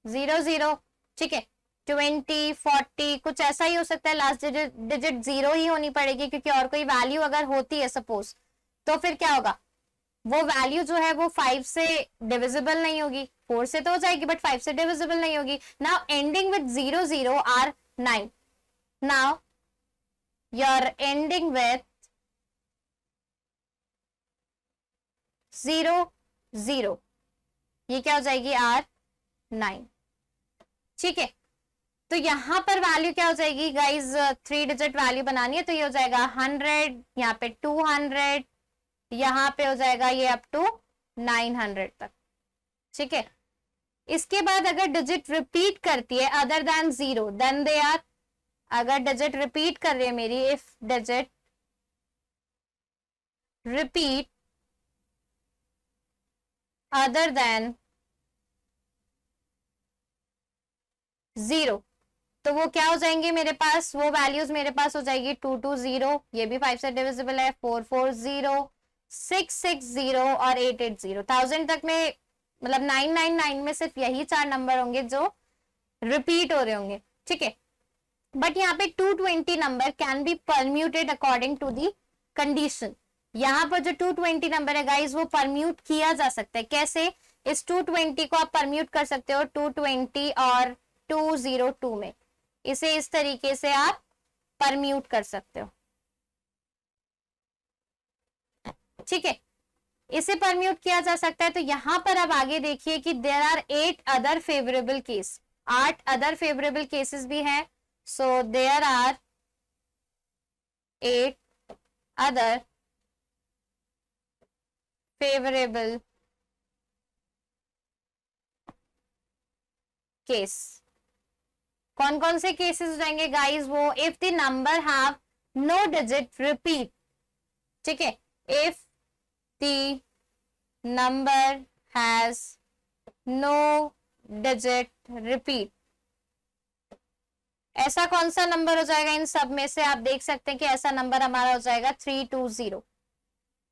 0 ठीक है, 20 40 कुछ ऐसा ही हो सकता है, लास्ट डिजिट 0 ही होनी पड़ेगी, क्योंकि और कोई वैल्यू अगर होती है सपोज, तो फिर क्या होगा, वो वैल्यू जो है वो 5 से डिविजिबल नहीं होगी, 4 से तो हो जाएगी बट 5 से डिविजिबल नहीं होगी। Now ending with 0 or 9, now you are ending with 0 ये क्या हो जाएगी, आर 9, ठीक है। तो यहां पर वैल्यू क्या हो जाएगी गाइज, 3-digit वैल्यू बनानी है तो ये हो जाएगा 100, यहाँ पे 200, यहाँ पे हो जाएगा ये अप टू 900 तक, ठीक है। इसके बाद अगर डिजिट रिपीट करती है other than 0 then they are, अगर डिजिट रिपीट कर रही है मेरी, if digit repeat other than 0, तो वो क्या हो जाएंगे मेरे पास, वो वैल्यूज मेरे पास हो जाएगी 220, ये भी 5 से डिविजिबल है, 440, 660 और 880। 1000 तक में मतलब 999 में सिर्फ यही 4 नंबर होंगे जो रिपीट हो रहे होंगे, ठीक है। बट यहाँ पे 220 number can be permuted according to the condition, यहाँ पर जो 220 नंबर है गाइज वो परम्यूट किया जा सकता है। कैसे? इस 220 को आप परम्यूट कर सकते हो 220 और 202 में, इसे इस तरीके से आप परम्यूट कर सकते हो। ठीक है, इसे परम्यूट किया जा सकता है। तो यहां पर अब आगे देखिए कि there are 8 other favourable case, 8 other favourable cases भी हैं। So there are 8 other favourable case. कौन कौन से केसेस हो जाएंगे गाइस? वो if the number have no digit repeat, ठीक है, if the number has no digit repeat. ऐसा कौन सा नंबर हो जाएगा इन सब में से? आप देख सकते हैं कि ऐसा नंबर हमारा हो जाएगा 320।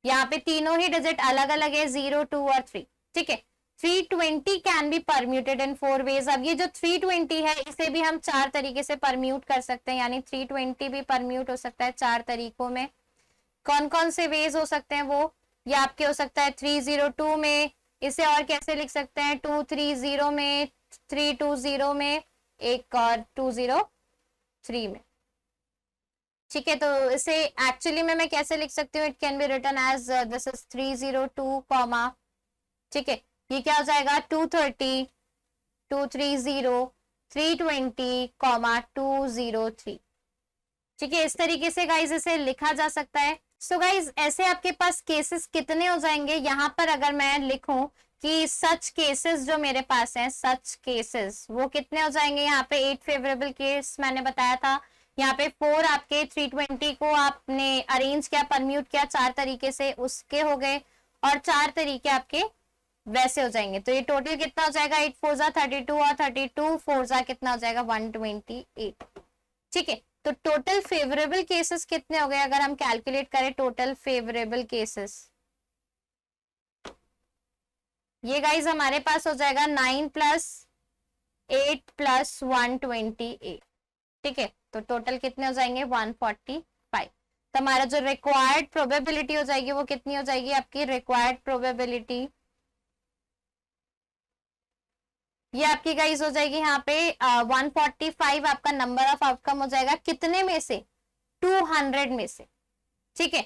यहाँ पे तीनों ही डिजिट अलग अलग है, 0, 2 और 3। ठीक है, 320 can be permuted in 4 veg. अब ये जो 320 है इसे भी हम 4 तरीके से परम्यूट कर सकते हैं, यानी 320 भी परम्यूट हो सकता है 4 तरीकों में। कौन कौन से वेज हो सकते हैं वो? ये आपके हो सकता है 302 में, इसे और कैसे लिख सकते हैं 230 में, 320 में, एक और 203 में। ठीक है, तो इसे एक्चुअली में मैं कैसे लिख सकती हूँ? It can be written as this is 302 comma, ठीक है, ये क्या हो जाएगा 230, 230, 320 कॉमा 203। ठीक है, इस तरीके से गाइज इसे लिखा जा सकता है। सो गाइज ऐसे आपके पास केसेस कितने हो जाएंगे? यहाँ पर अगर मैं लिखूं कि सच केसेस जो मेरे पास हैं, सच केसेस वो कितने हो जाएंगे? यहाँ पे 8 फेवरेबल केस मैंने बताया था, यहाँ पे 4 आपके 320 को आपने अरेंज किया, परम्यूट किया 4 तरीके से, उसके हो गए, और 4 तरीके आपके वैसे हो जाएंगे। तो ये टोटल कितना हो जाएगा? 8 4 जा 32 और 32 4 जा कितना हो जाएगा? 128। ठीक है, तो टोटल फेवरेबल केसेस कितने हो गए अगर हम कैलकुलेट करें टोटल फेवरेबल केसेस? ये गाइज हमारे पास हो जाएगा 9 + 8 + 128। ठीक है, तो टोटल कितने हो जाएंगे? 145। तो हमारा जो रिक्वायर्ड प्रोबेबिलिटी हो जाएगी वो कितनी हो जाएगी? आपकी रिक्वायर्ड प्रोबेबिलिटी ये आपकी गाइस हो जाएगी यहाँ पे 145 आपका नंबर ऑफ आउटकम हो जाएगा, कितने में से? 200 में से। ठीक है,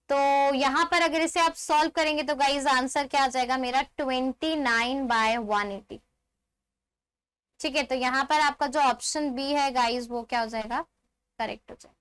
तो यहां पर अगर इसे आप सॉल्व करेंगे तो गाइस आंसर क्या आ जाएगा मेरा? 29/180। ठीक है, तो यहां पर आपका जो ऑप्शन बी है गाइस वो क्या हो जाएगा? करेक्ट हो जाएगा।